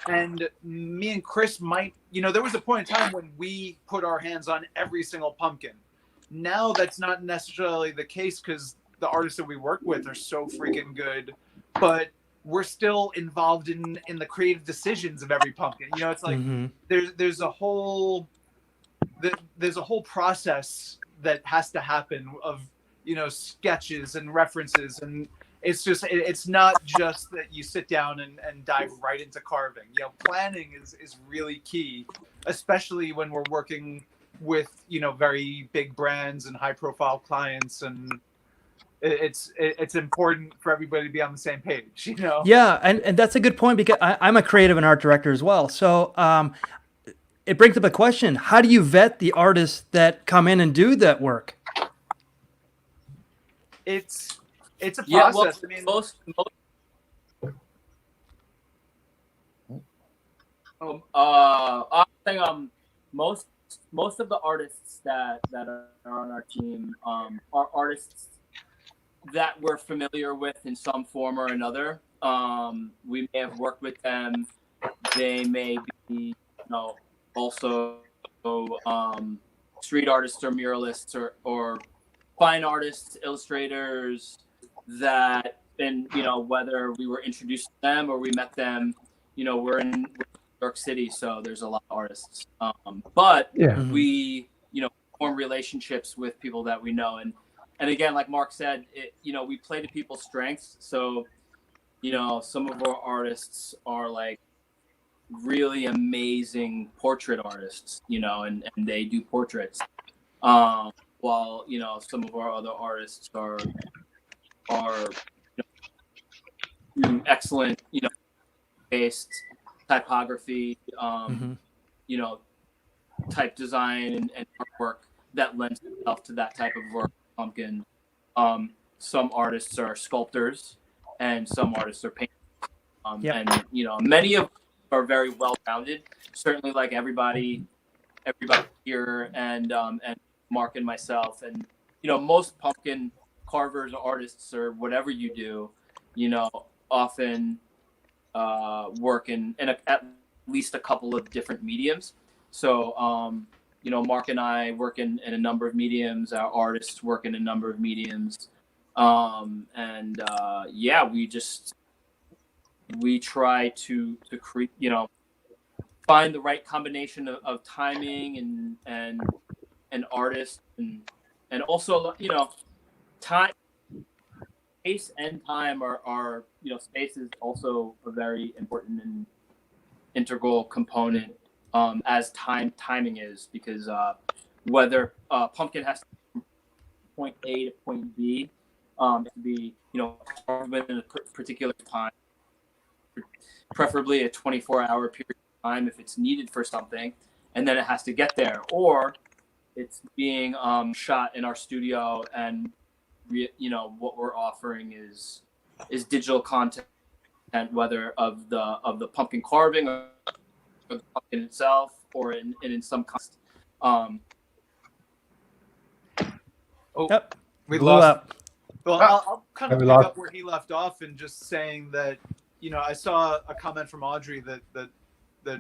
and me and Chris might, there was a point in time when we put our hands on every single pumpkin. Now that's not necessarily the case because the artists that we work with are so freaking good, but we're still involved in the creative decisions of every pumpkin. It's like there's a whole process that has to happen of sketches and references, and it's not just that you sit down and dive right into carving. Planning is really key, especially when we're working with very big brands and high profile clients, and it's important for everybody to be on the same page. Yeah, and that's a good point, because I'm a creative and art director as well. So it brings up a question: how do you vet the artists that come in and do that work? It's a process. Yeah, well, I mean, most of the artists that are on our team are artists that we're familiar with in some form or another. We may have worked with them. They may be, also street artists or muralists or fine artists, illustrators that, and whether we were introduced to them or we met them, we're in New York City, so there's a lot of artists. But we, form relationships with people that we know, and again, like Mark said, we play to people's strengths. So, some of our artists are like really amazing portrait artists, and they do portraits. While some of our other artists are excellent, based typography, type design and artwork that lends itself to that type of work. Pumpkin. Some artists are sculptors, and some artists are painters. And many of them are very well rounded. Certainly, like everybody here, and Mark and myself, and most pumpkin carvers or artists or whatever you do, often work in at least a couple of different mediums. So Mark and I work in a number of mediums. Our artists work in a number of mediums, we try to create, find the right combination of timing and artist and also time, space and time are space is also a very important and integral component, as timing is, because whether pumpkin has to go from point A to point B, to be carved in a particular time, preferably a 24-hour period of time if it's needed for something, and then it has to get there, or it's being shot in our studio, and what we're offering is digital content, whether of the pumpkin carving or the pumpkin itself, or in some context. We Blew lost. up. Well, I'll kind of pick up where he left off, and just saying that I saw a comment from Audrey that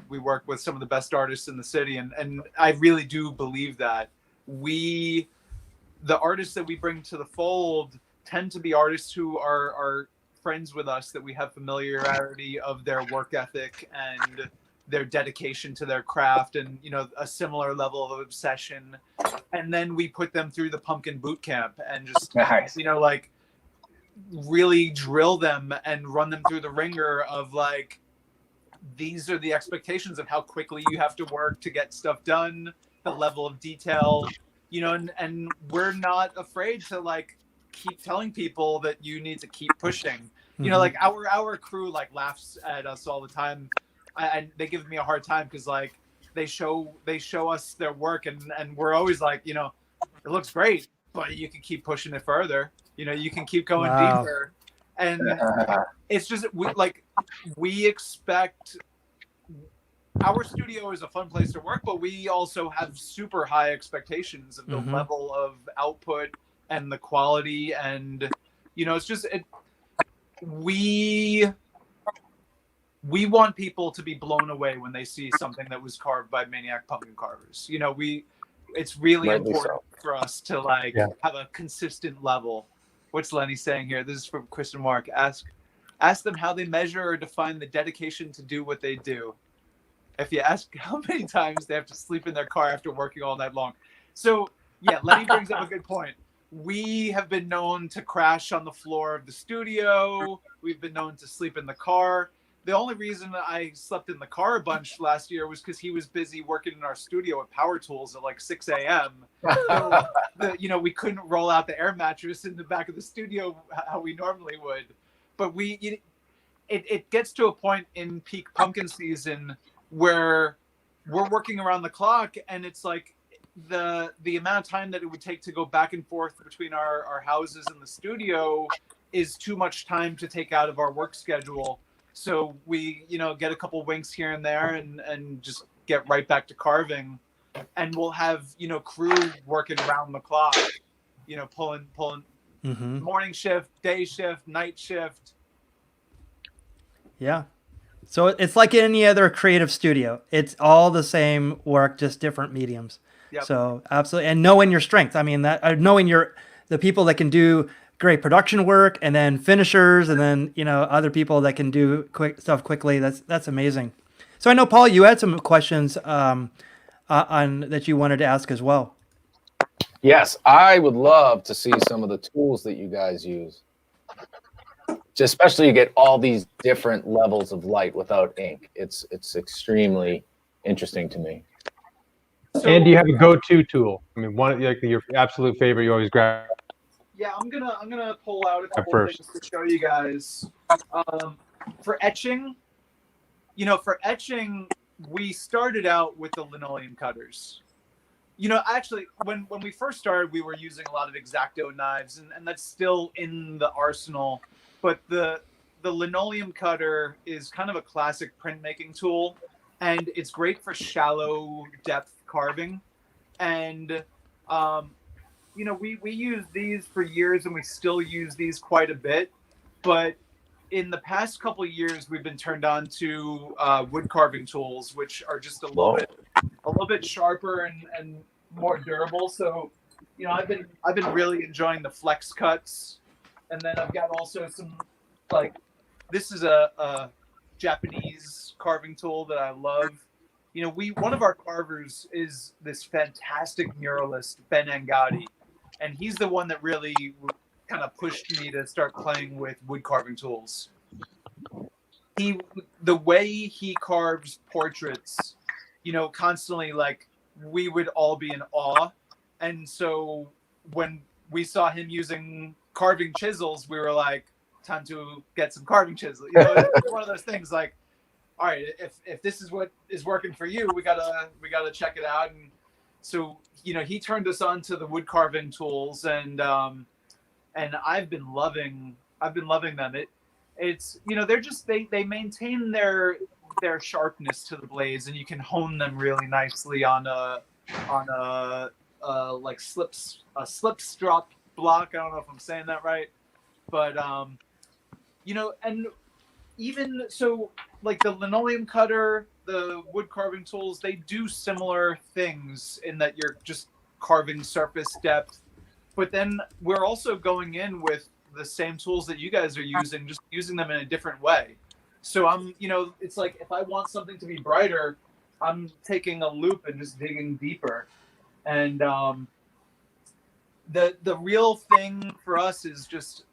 we work with some of the best artists in the city, and I really do believe that the artists that we bring to the fold tend to be artists who are friends with us, that we have familiarity of their work ethic and their dedication to their craft, and a similar level of obsession, and then we put them through the pumpkin boot camp and just like really drill them and run them through the ringer of like these are the expectations of how quickly you have to work to get stuff done, the level of detail, and we're not afraid to like keep telling people that you need to keep pushing. Like our crew like laughs at us all the time. And they give me a hard time because like they show us their work, and we're always like, it looks great, but you can keep pushing it further. You can keep going deeper. And it's just we expect, our studio is a fun place to work, but we also have super high expectations of the level of output and the quality, and it's just we want people to be blown away when they see something that was carved by Maniac Pumpkin Carvers. It's really important for us to have a consistent level. What's Lenny saying here? This is from Chris and Mark. Ask them how they measure or define the dedication to do what they do. If you ask how many times they have to sleep in their car after working all night long. So yeah, Lenny brings up a good point. We have been known to crash on the floor of the studio. We've been known to sleep in the car. The only reason I slept in the car a bunch last year was because he was busy working in our studio at Power Tools at like 6 a.m. So we couldn't roll out the air mattress in the back of the studio how we normally would. But it gets to a point in peak pumpkin season where we're working around the clock, and it's like the amount of time that it would take to go back and forth between our houses and the studio is too much time to take out of our work schedule. So we, get a couple winks here and there and just get right back to carving. And we'll have, crew working around the clock, pulling morning shift, day shift, night shift. Yeah. So it's like any other creative studio. It's all the same work, just different mediums. Yep. So absolutely. And knowing your strengths. I mean, knowing the people that can do great production work, and then finishers, and then other people that can do quick stuff quickly. That's amazing. So I know, Paul, you had some questions on that you wanted to ask as well. Yes, I would love to see some of the tools that you guys use. Just especially you get all these different levels of light without ink. It's extremely interesting to me. And do you have a go-to tool? I mean, one like your absolute favorite you always grab. Yeah, I'm gonna pull out a couple things to show you guys. For etching, we started out with the linoleum cutters. Actually, when we first started, we were using a lot of X-Acto knives, and that's still in the arsenal. But the linoleum cutter is kind of a classic printmaking tool, and it's great for shallow depth carving. And we used these for years, and we still use these quite a bit. But in the past couple of years, we've been turned on to wood carving tools, which are just a little bit sharper and more durable. So, I've been really enjoying the flex cuts, and then I've got also some this is a Japanese carving tool that I love. One of our carvers is this fantastic muralist, Ben Angadi. And he's the one that really kind of pushed me to start playing with wood carving tools. The way he carves portraits, constantly, we would all be in awe. And so when we saw him using carving chisels, we were like, time to get some carving chisels. It's one of those things all right, if this is what is working for you, we gotta check it out. And so, he turned us on to the wood carving tools, and I've been loving them. It's they're just they maintain their sharpness to the blades, and you can hone them really nicely on a slip strop block. I don't know if I'm saying that right, but and even so, the linoleum cutter, the wood carving tools, they do similar things in that you're just carving surface depth. But then we're also going in with the same tools that you guys are using, just using them in a different way. So it's like if I want something to be brighter, I'm taking a loop and just digging deeper. And the real thing for us is just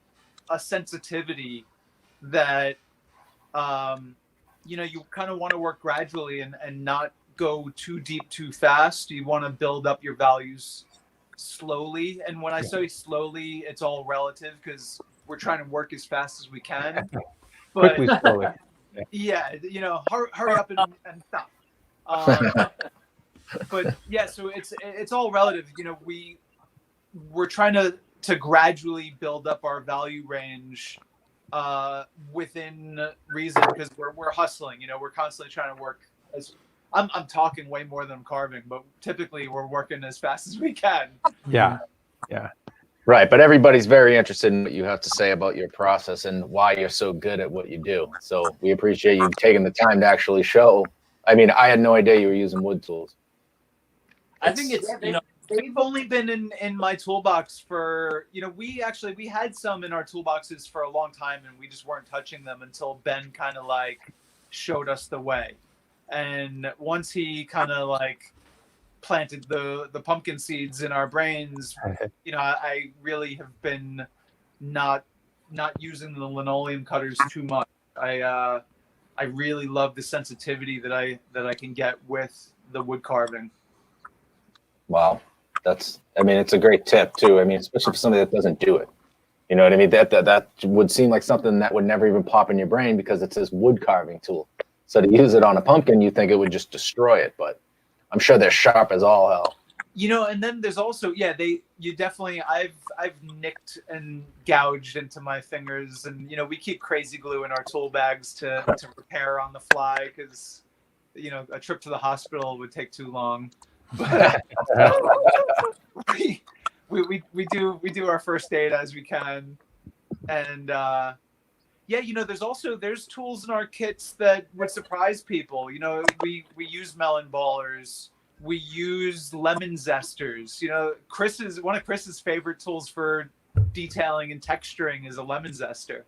a sensitivity that you kind of want to work gradually and not go too deep too fast. You want to build up your values slowly. And when I say slowly, it's all relative because we're trying to work as fast as we can. But Quickly, slowly. yeah, hurry up and stop. But yeah, so it's all relative. We're trying to gradually build up our value range within reason because we're hustling. We're constantly trying to work as I'm talking way more than I'm carving, but typically we're working as fast as we can. Yeah. Right, but everybody's very interested in what you have to say about your process and why you're so good at what you do. So we appreciate you taking the time to actually show. I mean, I had no idea you were using wood tools. I think it's they've only been in my toolbox for we had some in our toolboxes for a long time and we just weren't touching them until Ben kind of like showed us the way. And once he kind of like planted the pumpkin seeds in our brains, I really have been not using the linoleum cutters too much. I really love the sensitivity that I can get with the wood carving. Wow. It's a great tip too. I mean, especially for somebody that doesn't do it. You know what I mean? That would seem like something that would never even pop in your brain because it's this wood carving tool. So to use it on a pumpkin, you think it would just destroy it, but I'm sure they're sharp as all hell. And then there's also, I've nicked and gouged into my fingers, and we keep crazy glue in our tool bags to repair on the fly because a trip to the hospital would take too long. But we do our first aid as we can, and there's tools in our kits that would surprise people. We use melon ballers. We use lemon zesters. One of Chris's favorite tools for detailing and texturing is a lemon zester.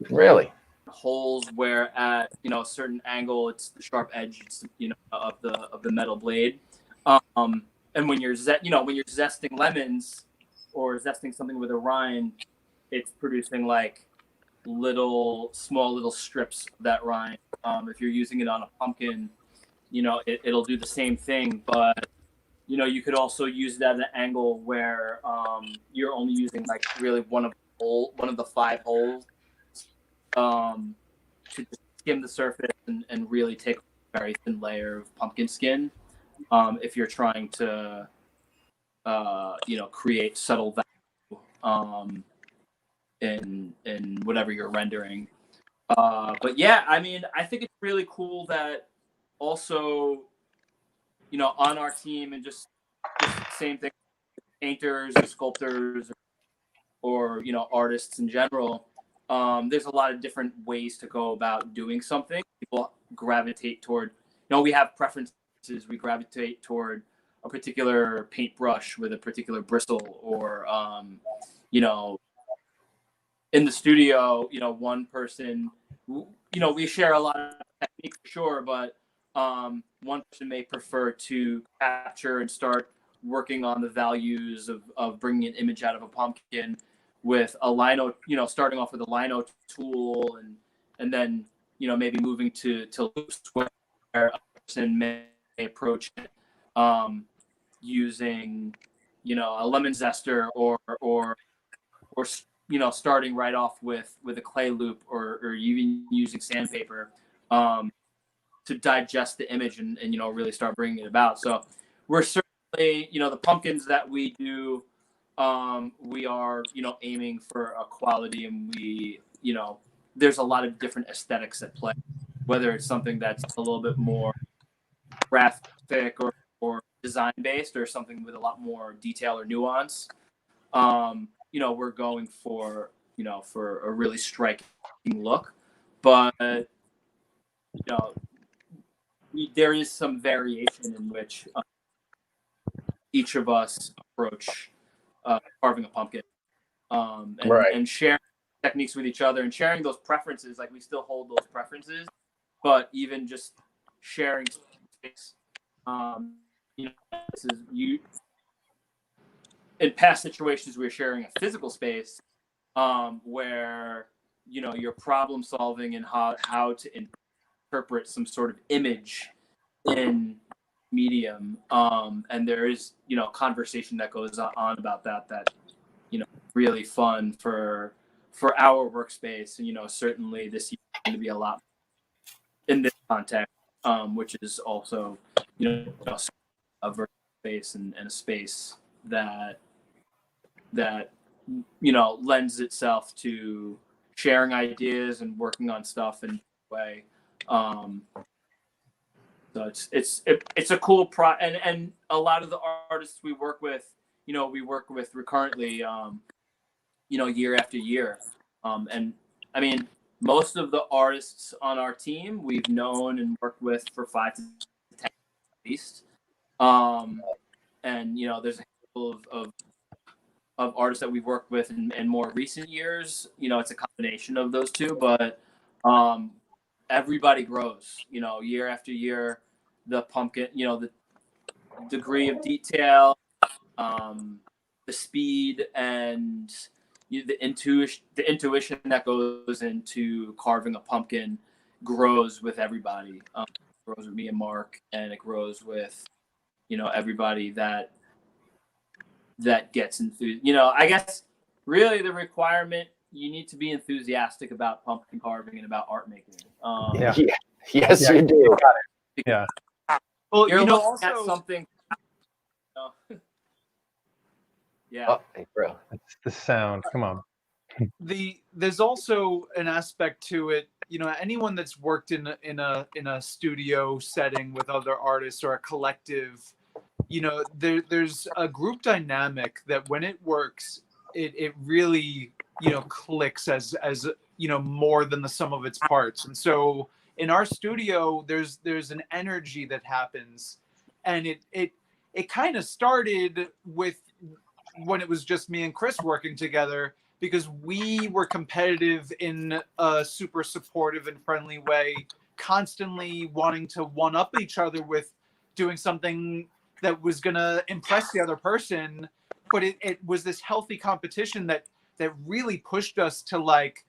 Really? Holes where at a certain angle it's the sharp edge of the metal blade. And when you're zesting lemons or zesting something with a rind, it's producing like small little strips of that rind. If you're using it on a pumpkin, it'll do the same thing, but you could also use that at an angle where you're only using like really one of the 5 holes to skim the surface and really take a very thin layer of pumpkin skin if you're trying to create subtle value in whatever you're rendering. But yeah, I mean, I think it's really cool that also, on our team and just same thing, painters or sculptors or artists in general, there's a lot of different ways to go about doing something. People gravitate toward, we have preferences. We gravitate toward a particular paintbrush with a particular bristle, or in the studio, one person, we share a lot of techniques for sure, but one person may prefer to capture and start working on the values of bringing an image out of a pumpkin with a lino, starting off with a lino tool and then, maybe moving to loops where a person may approach it using, a lemon zester or starting right off with a clay loop or even using sandpaper to digest the image and really start bringing it about. So we're certainly, the pumpkins that we do, we are, aiming for a quality, and we, there's a lot of different aesthetics at play, whether it's something that's a little bit more graphic or design based or something with a lot more detail or nuance. We're going for a really striking look, but there is some variation in which each of us approach carving a pumpkin, and sharing techniques with each other and sharing those preferences. Like, we still hold those preferences, but even just sharing space. This is you. In past situations, we're sharing a physical space where you're problem solving and how to interpret some sort of image in medium. And there is, conversation that goes on about that, really fun for our workspace. And, certainly this year is going to be a lot in this context, which is also, a virtual space and a space that lends itself to sharing ideas and working on stuff in a way. So it's a cool and a lot of the artists we work with, we work with recurrently, year after year. And I mean, most of the artists on our team we've known and worked with for 5 to 10 at least. And there's a couple of artists that we've worked with in more recent years. It's a combination of those two, but everybody grows, year after year. The pumpkin, the degree of detail, the speed, and the intuition that goes into carving a pumpkin grows with everybody. It grows with me and Mark, and it grows with everybody that gets enthused. I guess really the requirement, you need to be enthusiastic about pumpkin carving and about art making. Yes, you do. Yeah. Well, You're looking also at something. Yeah. Oh, hey, bro. That's the sound. Come on. There's also an aspect to it. Anyone that's worked in a studio setting with other artists or a collective, there's a group dynamic that when it works, it really clicks as more than the sum of its parts. And so in our studio, there's an energy that happens, and it kind of started with when it was just me and Chris working together, because we were competitive in a super supportive and friendly way, constantly wanting to one up each other with doing something that was going to impress the other person. But it was this healthy competition that really pushed us to like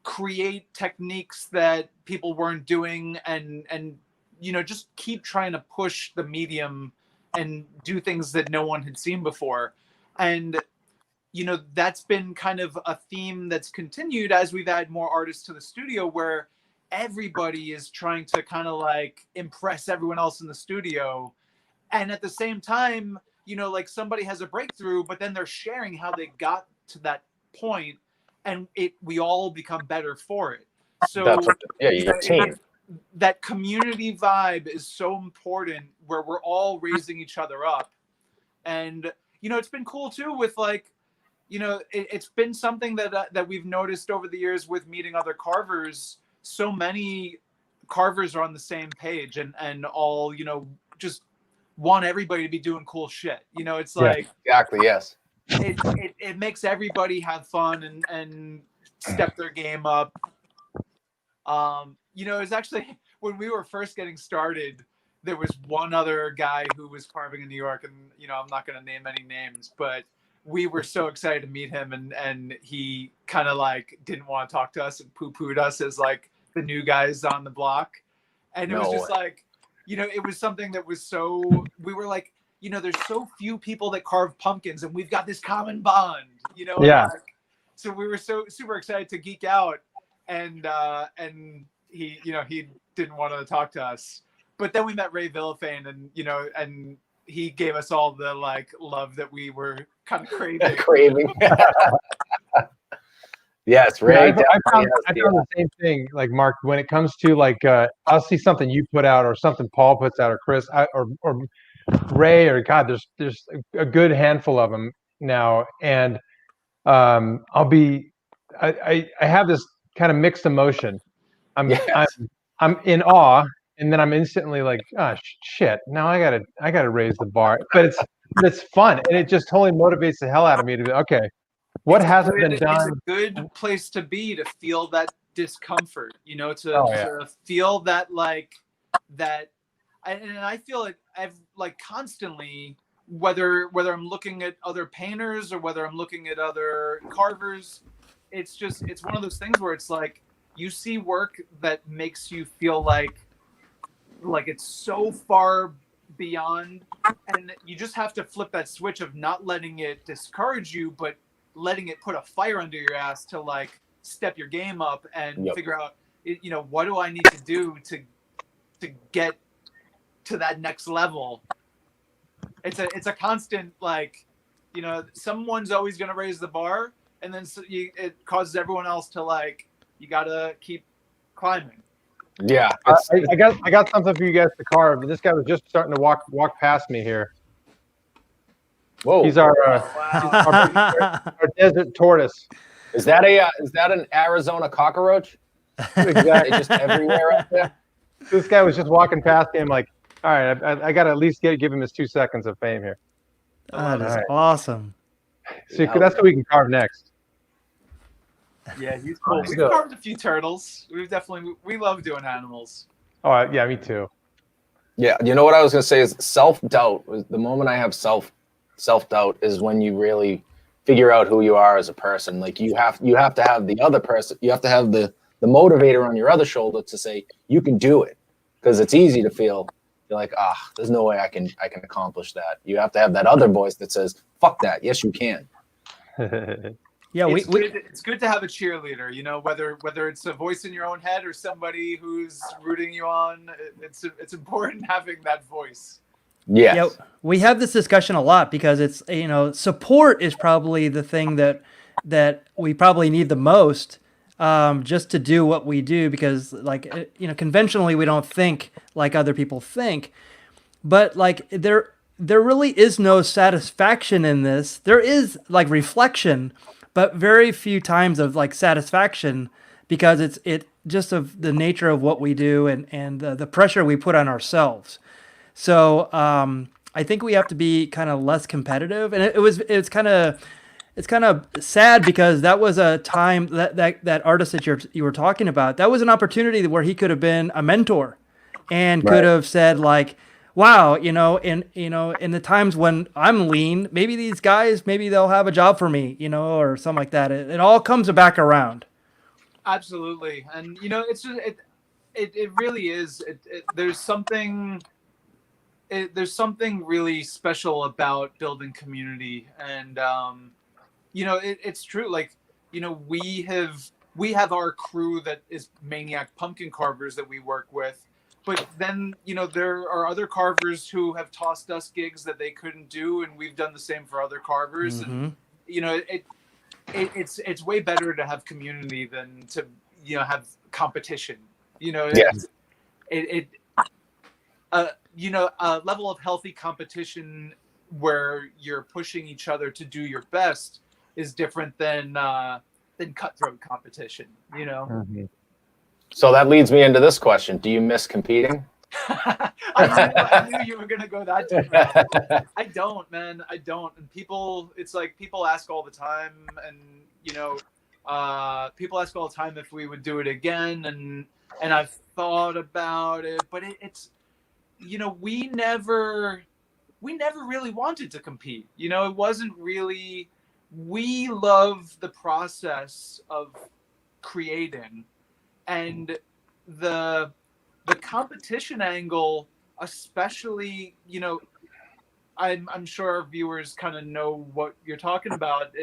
create techniques that people weren't doing, and just keep trying to push the medium and do things that no one had seen before. And that's been kind of a theme that's continued as we've added more artists to the studio, where everybody is trying to kind of like impress everyone else in the studio. And at the same time, like somebody has a breakthrough, but then they're sharing how they got to that point, and we all become better for it. So your team. That community vibe is so important, where we're all raising each other up. And it's been cool too with like, it's been something that we've noticed over the years with meeting other carvers. So many carvers are on the same page and all, just want everybody to be doing cool shit. It's like, Exactly. Yes. it makes everybody have fun and step their game up. It's actually when we were first getting started, there was one other guy who was carving in New York, and I'm not going to name any names, but we were so excited to meet him, and he kind of like didn't want to talk to us and poo-pooed us as like the new guys on the block. And it was just like, it was something that was so, we were like, there's so few people that carve pumpkins, and we've got this common bond, Yeah. Like, so we were so super excited to geek out, and he didn't want to talk to us. But then we met Ray Villafane, and he gave us all the like love that we were kind of craving. Yes, Ray. I found the same thing, like Mark, when it comes to like, I'll see something you put out or something Paul puts out or Chris or Ray, or God, there's a good handful of them now. And I have this kind of mixed emotion. I'm in awe, and then I'm instantly like, oh shit, now I gotta raise the bar. But it's fun, and it just totally motivates the hell out of me to be okay. What hasn't been done? It's a good place to be, to feel that discomfort, to feel that like that. And I feel it like constantly, whether I'm looking at other painters or whether I'm looking at other carvers, it's one of those things where it's like, you see work that makes you feel like it's so far beyond, and you just have to flip that switch of not letting it discourage you, but letting it put a fire under your ass to like step your game up and figure out, what do I need to do to get to that next level. It's a constant, like, someone's always going to raise the bar, and then it causes everyone else to, like, you got to keep climbing. Yeah. I got something for you guys to carve. This guy was just starting to walk past me here. Whoa. He's our desert tortoise. Is that an Arizona cockroach? Exactly. Just everywhere up there. This guy was just walking past him like, all right, I got to at least give him his 2 seconds of fame here. That is awesome. So that's what we can carve next. Yeah, he's cool. We've carved a few turtles. We love doing animals. Oh, yeah, me too. Yeah, you know what I was going to say is self-doubt. The moment I have self-doubt is when you really figure out who you are as a person. Like you have to have the other person. You have to have the motivator on your other shoulder to say you can do it, because it's easy to feel you're like, there's no way I can accomplish that. You have to have that other voice that says, fuck that, yes you can. Yeah, it's good to have a cheerleader, whether it's a voice in your own head or somebody who's rooting you on. It's important having that voice. Yes. Yeah, we have this discussion a lot because it's, support is probably the thing that we probably need the most, just to do what we do, because like, conventionally we don't think like other people think, but like there really is no satisfaction in this. There is like reflection, but very few times of like satisfaction, because it just of the nature of what we do and the pressure we put on ourselves. So I think we have to be kind of less competitive, and it's kind of sad, because that was a time that artist that you were talking about, that was an opportunity where he could have been a mentor and could have said like, wow, in the times when I'm lean, maybe these guys, maybe they'll have a job for me, or something like that. It all comes back around. Absolutely. And, it's just, it really is. There's something really special about building community. And, it's true. Like, we have our crew that is Maniac Pumpkin Carvers that we work with. But then, there are other carvers who have tossed us gigs that they couldn't do, and we've done the same for other carvers. Mm-hmm. And, it's way better to have community than to, have competition. Yes. A level of healthy competition where you're pushing each other to do your best is different than cutthroat competition, Mm-hmm. So that leads me into this question. Do you miss competing? I knew you were going to go that deep. I don't, man. I don't. And people ask all the time, and, people ask all the time if we would do it again. And I've thought about it, but it's, we never really wanted to compete. It wasn't really, we love the process of creating. And the competition angle, especially, I'm sure our viewers kind of know what you're talking about.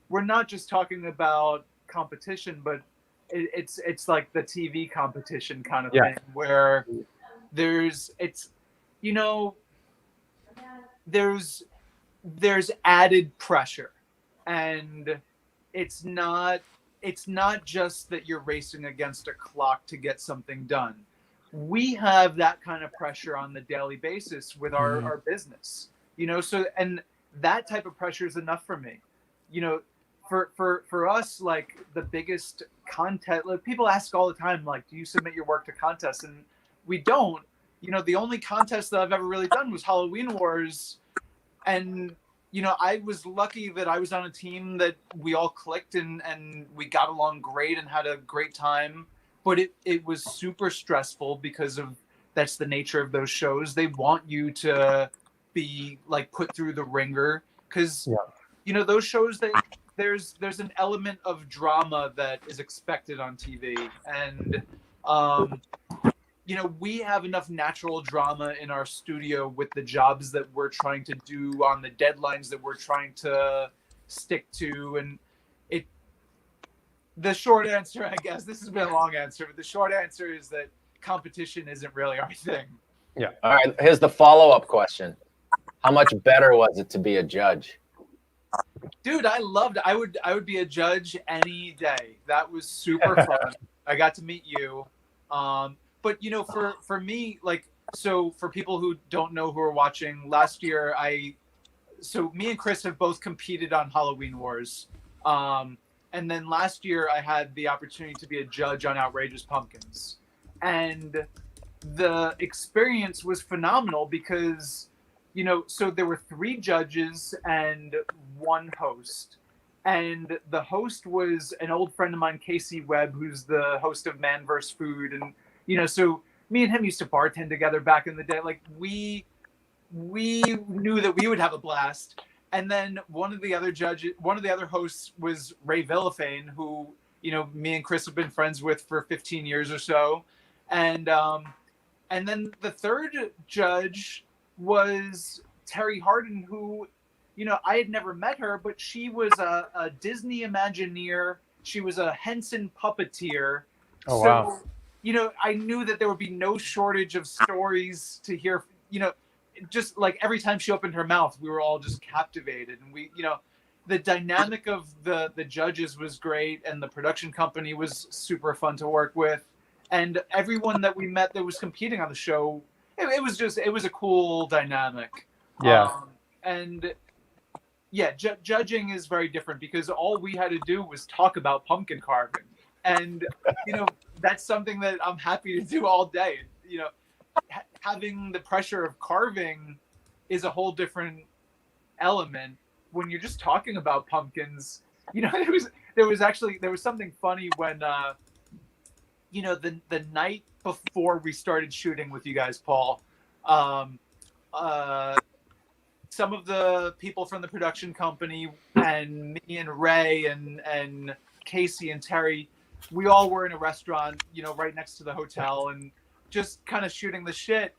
We're not just talking about competition, but it's like the TV competition kind of thing, where there's added pressure, and it's not just that you're racing against a clock to get something done. We have that kind of pressure on the daily basis with our business, so, and that type of pressure is enough for me. For us, like the biggest contest, like, people ask all the time, like, do you submit your work to contests? And we don't. The only contest that I've ever really done was Halloween Wars. And I was lucky that I was on a team that we all clicked and we got along great and had a great time. But it was super stressful because that's the nature of those shows. They want you to be like put through the ringer, because those shows, there's an element of drama that is expected on TV, and we have enough natural drama in our studio with the jobs that we're trying to do, on the deadlines that we're trying to stick to, and the short answer, I guess, this has been a long answer, but the short answer is that competition isn't really our thing. Yeah. All right, here's the follow-up question. How much better was it to be a judge? Dude, I loved it. I would be a judge any day. That was super fun. I got to meet you. But for me, so for people who don't know, who are watching, last year me and Chris have both competed on Halloween Wars. And then last year I had the opportunity to be a judge on Outrageous Pumpkins. And the experience was phenomenal because, so there were 3 judges and 1 host. And the host was an old friend of mine, Casey Webb, who's the host of Man vs. Food. And, so me and him used to bartend together back in the day. Like, we knew that we would have a blast. And then one of the other hosts was Ray Villafane, who, me and Chris have been friends with for 15 years or so. And then the third judge was Terry Hardin, who, I had never met her, but she was a Disney Imagineer. She was a Henson puppeteer. Oh, wow. I knew that there would be no shortage of stories to hear, just like every time she opened her mouth, we were all just captivated. And we, the dynamic of the judges was great, and the production company was super fun to work with. And everyone that we met that was competing on the show, it was a cool dynamic. Yeah. Judging is very different because all we had to do was talk about pumpkin carving. And, that's something that I'm happy to do all day. Having the pressure of carving is a whole different element when you're just talking about pumpkins. There was something funny when, the night before we started shooting with you guys, Paul, some of the people from the production company and me and Ray and Casey and Terry, we all were in a restaurant, right next to the hotel, and just kind of shooting the shit.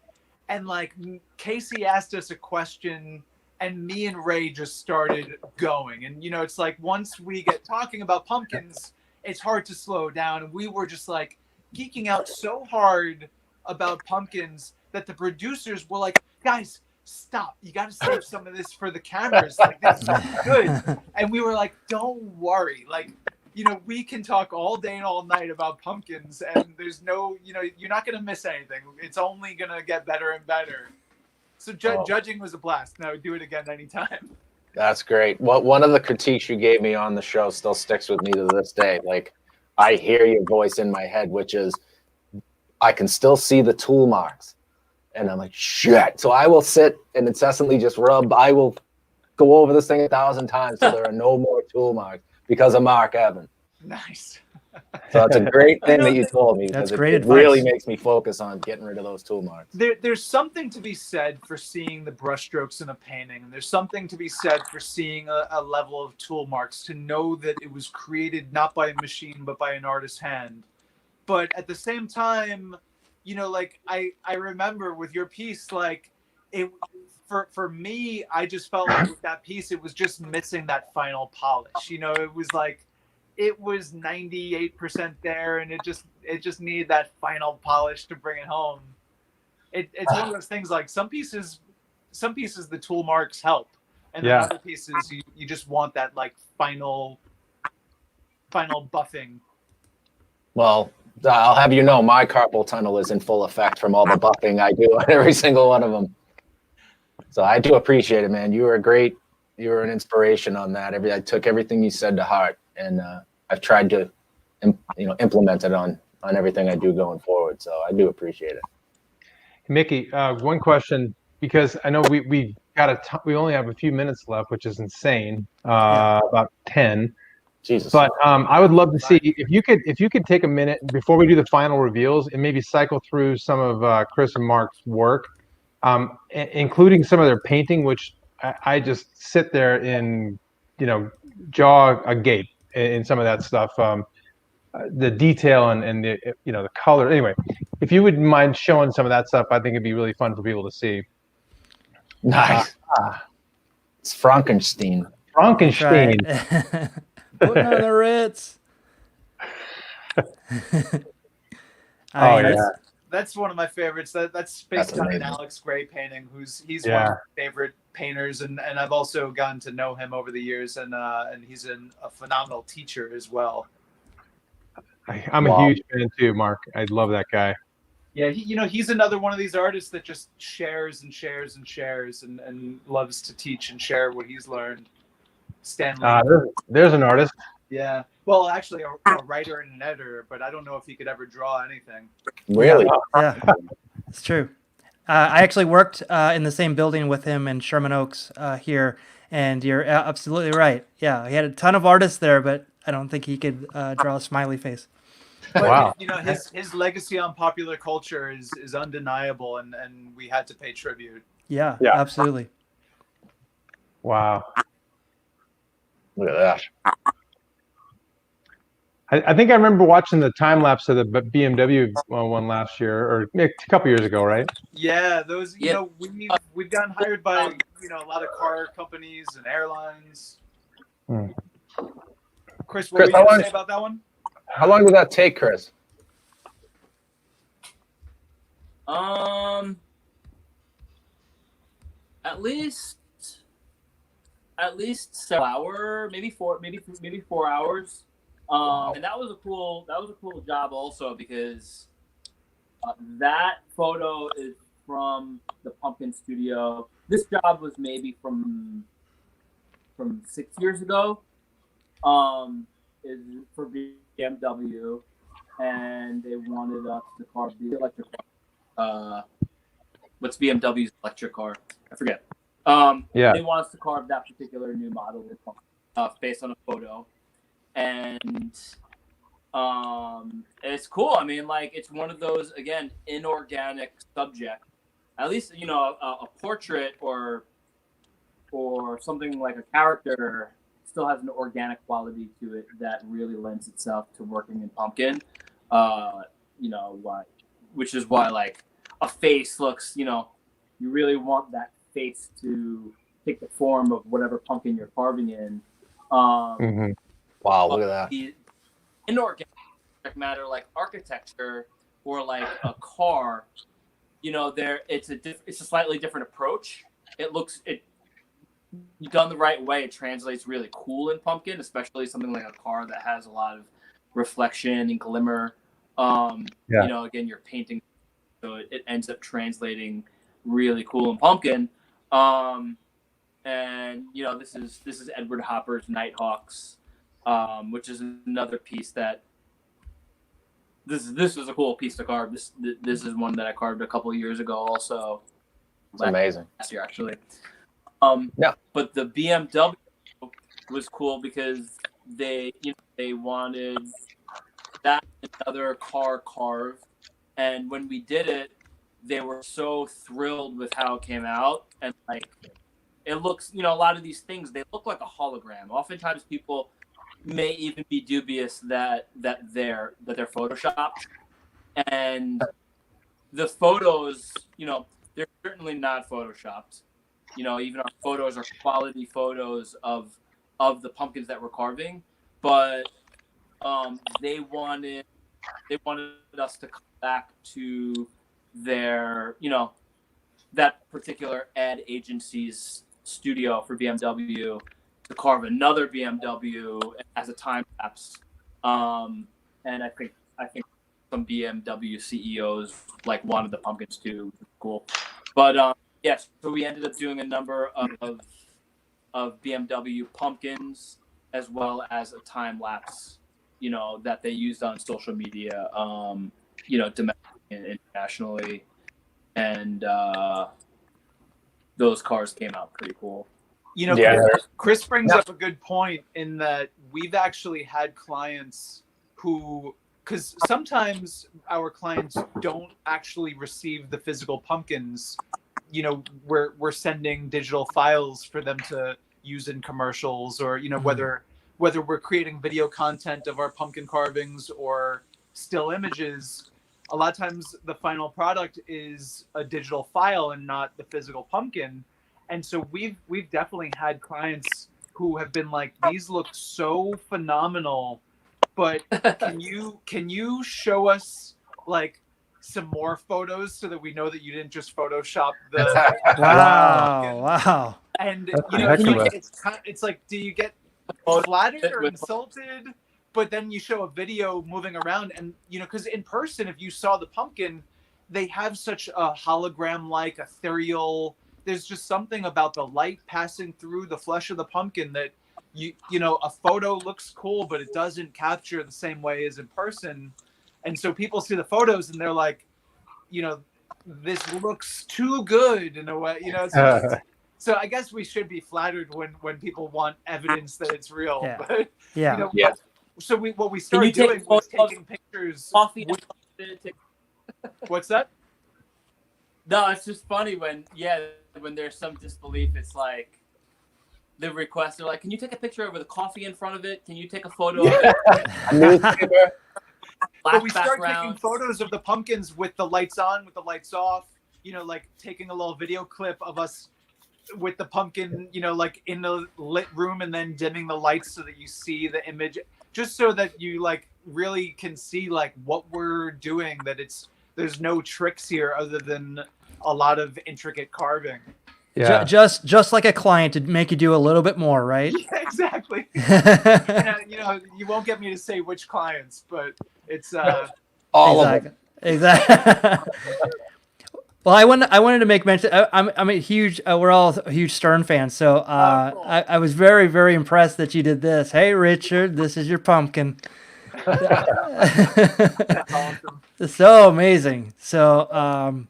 And like Casey asked us a question and me and Ray just started going. And, it's like once we get talking about pumpkins, it's hard to slow down. And we were just like geeking out so hard about pumpkins that the producers were like, guys, stop. You got to save some of this for the cameras. Like, this is good. And we were like, don't worry. Like, we can talk all day and all night about pumpkins, and there's no, you're not going to miss anything. It's only going to get better and better. So judging was a blast. And I would do it again anytime. That's great. Well, one of the critiques you gave me on the show still sticks with me to this day. Like, I hear your voice in my head, which is, I can still see the tool marks. And I'm like, shit. So I will sit and incessantly just rub. I will go over this thing 1,000 times so there are no more tool marks because of Marc Evan. Nice. So it's a great thing that you told me. That's because great it advice. really makes me focus on getting rid of those tool marks. There's something to be said for seeing the brushstrokes in a painting. And there's something to be said for seeing a level of tool marks, to know that it was created not by a machine, but by an artist's hand. But at the same time, like I remember with your piece, like for me, I just felt like with that piece, it was just missing that final polish. It was like, it was 98% there, and it just needed that final polish to bring it home. It's one of those things, like some pieces the tool marks help, and then other pieces you just want that like final buffing. Well, I'll have you know, my carpal tunnel is in full effect from all the buffing I do on every single one of them. So I do appreciate it, man. You were an inspiration on that. I took everything you said to heart, and I've tried to, implement it on everything I do going forward. So I do appreciate it. Mickey, one question, because I know we only have a few minutes left, which is insane. About 10. Jesus. But I would love to see if you could take a minute before we do the final reveals and maybe cycle through some of Chris and Marc's work, including some of their painting, which I just sit there in jaw agape in some of that stuff. The detail and the the color. Anyway, if you wouldn't mind showing some of that stuff, I think it'd be really fun for people to see. Nice. It's Frankenstein. Frankenstein. Right. Putting on the Ritz. That's one of my favorites. That's Space Time and Alex Gray painting. He's one of my favorite painters, and I've also gotten to know him over the years, and he's a phenomenal teacher as well. I'm a huge fan too, Mark. I love that guy. Yeah, he's another one of these artists that just shares and shares and shares and loves to teach and share what he's learned. Stanley. There's an artist. Yeah. Well, actually, a writer and an editor, but I don't know if he could ever draw anything. Really? Yeah, it's true. I actually worked in the same building with him in Sherman Oaks here, and you're absolutely right. Yeah, he had a ton of artists there, but I don't think he could draw a smiley face. But, wow. His legacy on popular culture is undeniable, and we had to pay tribute. Yeah, absolutely. Wow. Look at that. I think I remember watching the time lapse of the BMW one last year, or a couple years ago, right? Yeah, those. We've gotten hired by a lot of car companies and airlines. Chris, what were you going to say about that one? How long did that take, Chris? At least several hours, maybe 4 hours. And that was a cool job also, because that photo is from the Pumpkin Studio. This job was maybe from 6 years ago. Is for BMW, and they wanted us to carve the electric car. What's BMW's electric car? I forget. They want us to carve that particular new model based on a photo. And it's cool. I mean, like, it's one of those, again, inorganic subjects. At least, a portrait or something like a character still has an organic quality to it that really lends itself to working in pumpkin. Which is why, like, a face looks, you really want that face to take the form of whatever pumpkin you're carving in. Wow, look at that. The inorganic matter, like architecture or like a car, it's a slightly different approach. You done the right way, it translates really cool in pumpkin, especially something like a car that has a lot of reflection and glimmer. Again, you're painting, so it ends up translating really cool in pumpkin. This is Edward Hopper's Nighthawks, which is another piece that this is a cool piece to carve. This is one that I carved a couple of years ago also. It's amazing. Last year, actually. But the BMW was cool because they wanted that another car carved, and when we did it, they were so thrilled with how it came out, and like it looks, a lot of these things, they look like a hologram. Oftentimes, people may even be dubious that they're photoshopped, and the photos, they're certainly not photoshopped. Even our photos are quality photos of the pumpkins that we're carving, but they wanted us to come back to their, that particular ad agency's studio for BMW to carve another BMW as a time lapse. And I think some BMW CEOs wanted the pumpkins too. Cool, but yes, so we ended up doing a number of BMW pumpkins as well as a time lapse, that they used on social media, domestically and internationally, and those cars came out pretty cool. Chris brings up a good point in that we've actually had clients who, because sometimes our clients don't actually receive the physical pumpkins. We're sending digital files for them to use in commercials, or whether we're creating video content of our pumpkin carvings or still images. A lot of times the final product is a digital file and not the physical pumpkin. And so we've definitely had clients who have been like, these look so phenomenal, but can you show us like some more photos so that we know that you didn't just Photoshop the pumpkin? Wow. And Excellent. it's like, do you get flattered or insulted? But then you show a video moving around, and because in person, if you saw the pumpkin, they have such a hologram-like, ethereal. There's just something about the light passing through the flesh of the pumpkin that a photo looks cool, but it doesn't capture the same way as in person. And so people see the photos and they're like, this looks too good in a way. So I guess we should be flattered when people want evidence that it's real. Yeah. But, Yeah. So what we started doing was taking pictures. What's that? No, it's just funny when there's some disbelief. It's like the requests are like, can you take a picture with a coffee in front of it? Can you take a photo of it? But we start taking photos of the pumpkins with the lights on, with the lights off, like taking a little video clip of us with the pumpkin, like in the lit room, and then dimming the lights so that you see the image, just so that you like really can see like what we're doing, that there's no tricks here other than a lot of intricate carving. Yeah. Just like a client to make you do a little bit more, right? Yeah, exactly. You won't get me to say which clients, but it's all of them. Exactly. Well, I wanted to make mention. I'm a huge. We're all huge Stern fans, so cool. I was very, very impressed that you did this. Hey, Richard, this is your pumpkin. That's awesome. So amazing. So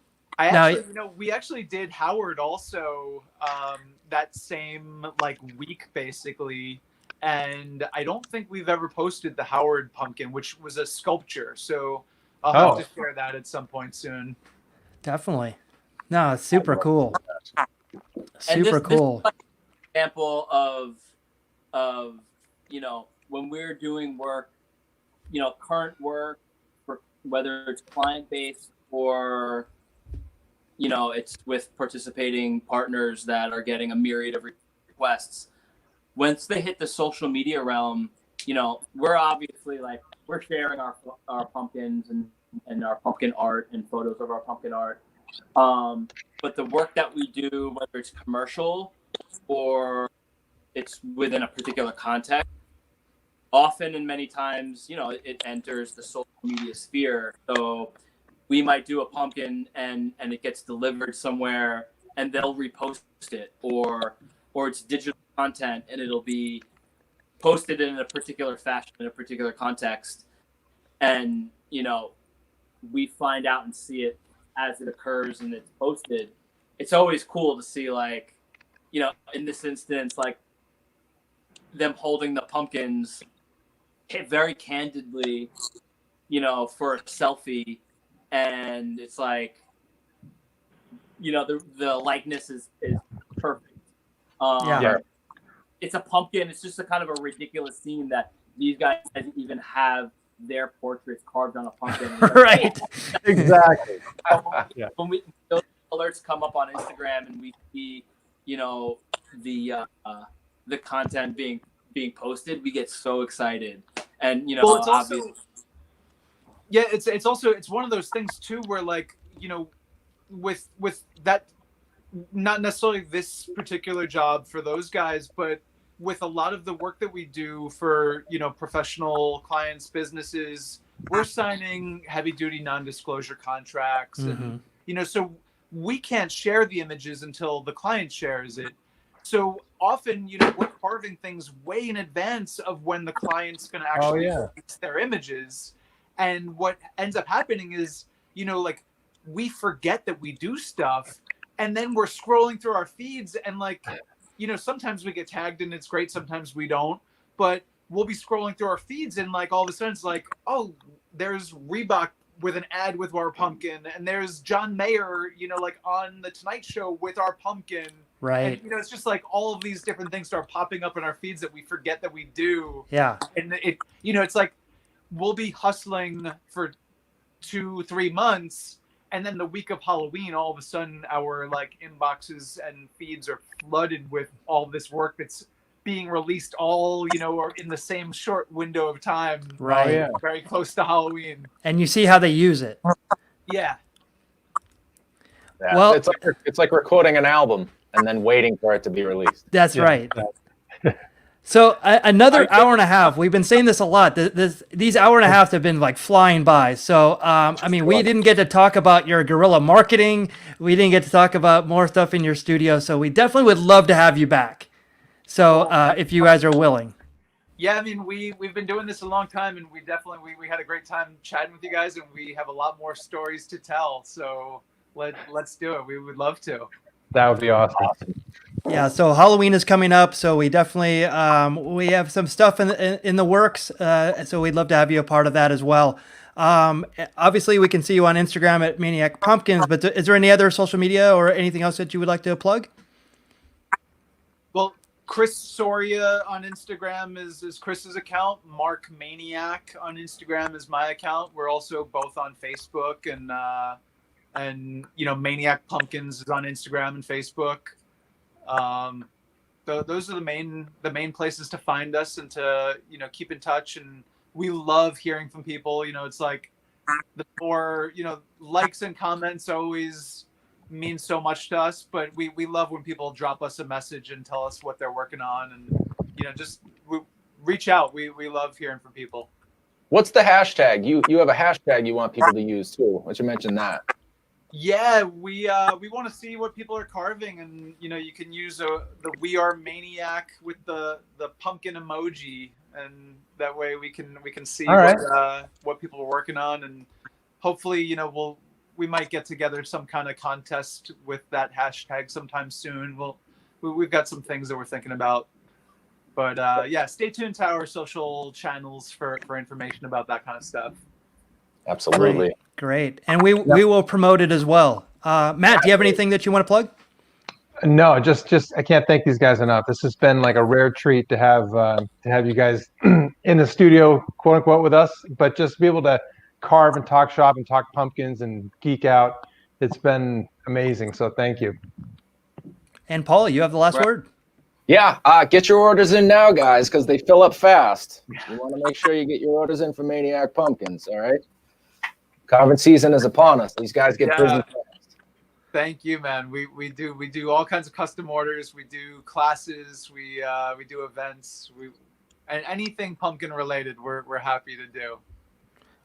we actually did Howard also that same like week basically, and I don't think we've ever posted the Howard pumpkin, which was a sculpture. So I'll have to share that at some point soon. Definitely. No, it's super cool. Super cool. This is an example of when we're doing work, current work, for whether it's client based or it's with participating partners that are getting a myriad of requests. Once they hit the social media realm, we're obviously like, we're sharing our pumpkins and our pumpkin art and photos of our pumpkin art. But the work that we do, whether it's commercial or it's within a particular context, often and many times, it enters the social media sphere. So we might do a pumpkin and it gets delivered somewhere and they'll repost it, or it's digital content and it'll be posted in a particular fashion, in a particular context. And, we find out and see it as it occurs and it's posted. It's always cool to see, like, in this instance, like them holding the pumpkins very candidly, for a selfie. And it's like, the likeness is perfect. It's a pumpkin. It's just a kind of a ridiculous scene that these guys even have their portraits carved on a pumpkin. Right. Exactly. When those alerts come up on Instagram and we see, the content being posted, we get so excited. And well, it's also, it's one of those things too where, like, with that, not necessarily this particular job for those guys, but with a lot of the work that we do for, professional clients, businesses, we're signing heavy duty non-disclosure contracts. And, so we can't share the images until the client shares it. So often, we're carving things way in advance of when the client's going to actually release their images. And what ends up happening is, like, we forget that we do stuff, and then we're scrolling through our feeds and, like, sometimes we get tagged and it's great, sometimes we don't, but we'll be scrolling through our feeds and, like, all of a sudden it's like, oh, there's Reebok with an ad with our pumpkin, and there's John Mayer, you know, like on the Tonight Show with our pumpkin. Right. And, you know, it's just like all of these different things start popping up in our feeds that we forget that we do. Yeah. And it, you know, it's like we'll be hustling for 2-3 months, and then the week of Halloween, all of a sudden our like inboxes and feeds are flooded with all this work that's being released all, you know, or in the same short window of time. Right. Oh, yeah. Very close to Halloween. And you see how they use it. Yeah. Yeah. Well- it's like recording an album and then waiting for it to be released. That's Yeah. right. So another hour and a half. We've been saying this a lot. These hour and a half have been like flying by. So I mean, we didn't get to talk about your guerrilla marketing. We didn't get to talk about more stuff in your studio. So we definitely would love to have you back. So if you guys are willing. Yeah, I mean, we've been doing this a long time, and we definitely we had a great time chatting with you guys, and we have a lot more stories to tell. So let's do it. We would love to. That would be awesome. Yeah, so Halloween is coming up, so we definitely we have some stuff in the works, so we'd love to have you a part of that as well. Obviously, we can see you on Instagram at Maniac Pumpkins, but is there any other social media or anything else that you would like to plug? Well, Chris Soria on Instagram is Chris's account. Marc Maniac on Instagram is my account. We're also both on Facebook, and you know, Maniac Pumpkins is on Instagram and Facebook. Those are the main places to find us and to, you know, keep in touch. And we love hearing from people. You know, it's like the more, you know, likes and comments always mean so much to us, but we love when people drop us a message and tell us what they're working on, and, you know, just reach out. We love hearing from people. What's the hashtag? You have a hashtag you want people to use too. Why don't you mention that? Yeah, we want to see what people are carving, and, you know, you can use the We Are Maniac with the pumpkin emoji, and that way we can see what people are working on, and hopefully, you know, we might get together some kind of contest with that hashtag sometime soon. We've got some things that we're thinking about, but yeah, stay tuned to our social channels for information about that kind of stuff. Absolutely. Great. And we will promote it as well. Matt, do you have anything that you want to plug? No, just I can't thank these guys enough. This has been like a rare treat to have you guys in the studio, quote unquote, with us, but just be able to carve and talk shop and talk pumpkins and geek out. It's been amazing. So thank you. And Paul, you have the last word. Yeah, get your orders in now, guys, because they fill up fast. You want to make sure you get your orders in for Maniac Pumpkins, all right? Carving season is upon us. These guys get busy fast. Thank you, man. We do all kinds of custom orders. We do classes. We do events. And anything pumpkin related, we're happy to do.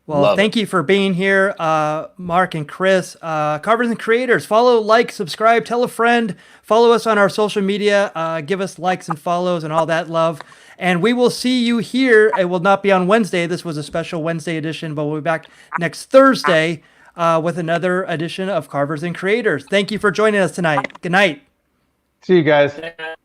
Well, thank you for being here, Marc and Chris. Carvers and Creators, follow, like, subscribe, tell a friend, follow us on our social media, give us likes and follows and all that love. And we will see you here. It will not be on Wednesday. This was a special Wednesday edition, but we'll be back next Thursday with another edition of Carvers and Creators. Thank you for joining us tonight. Good night. See you guys. Yeah.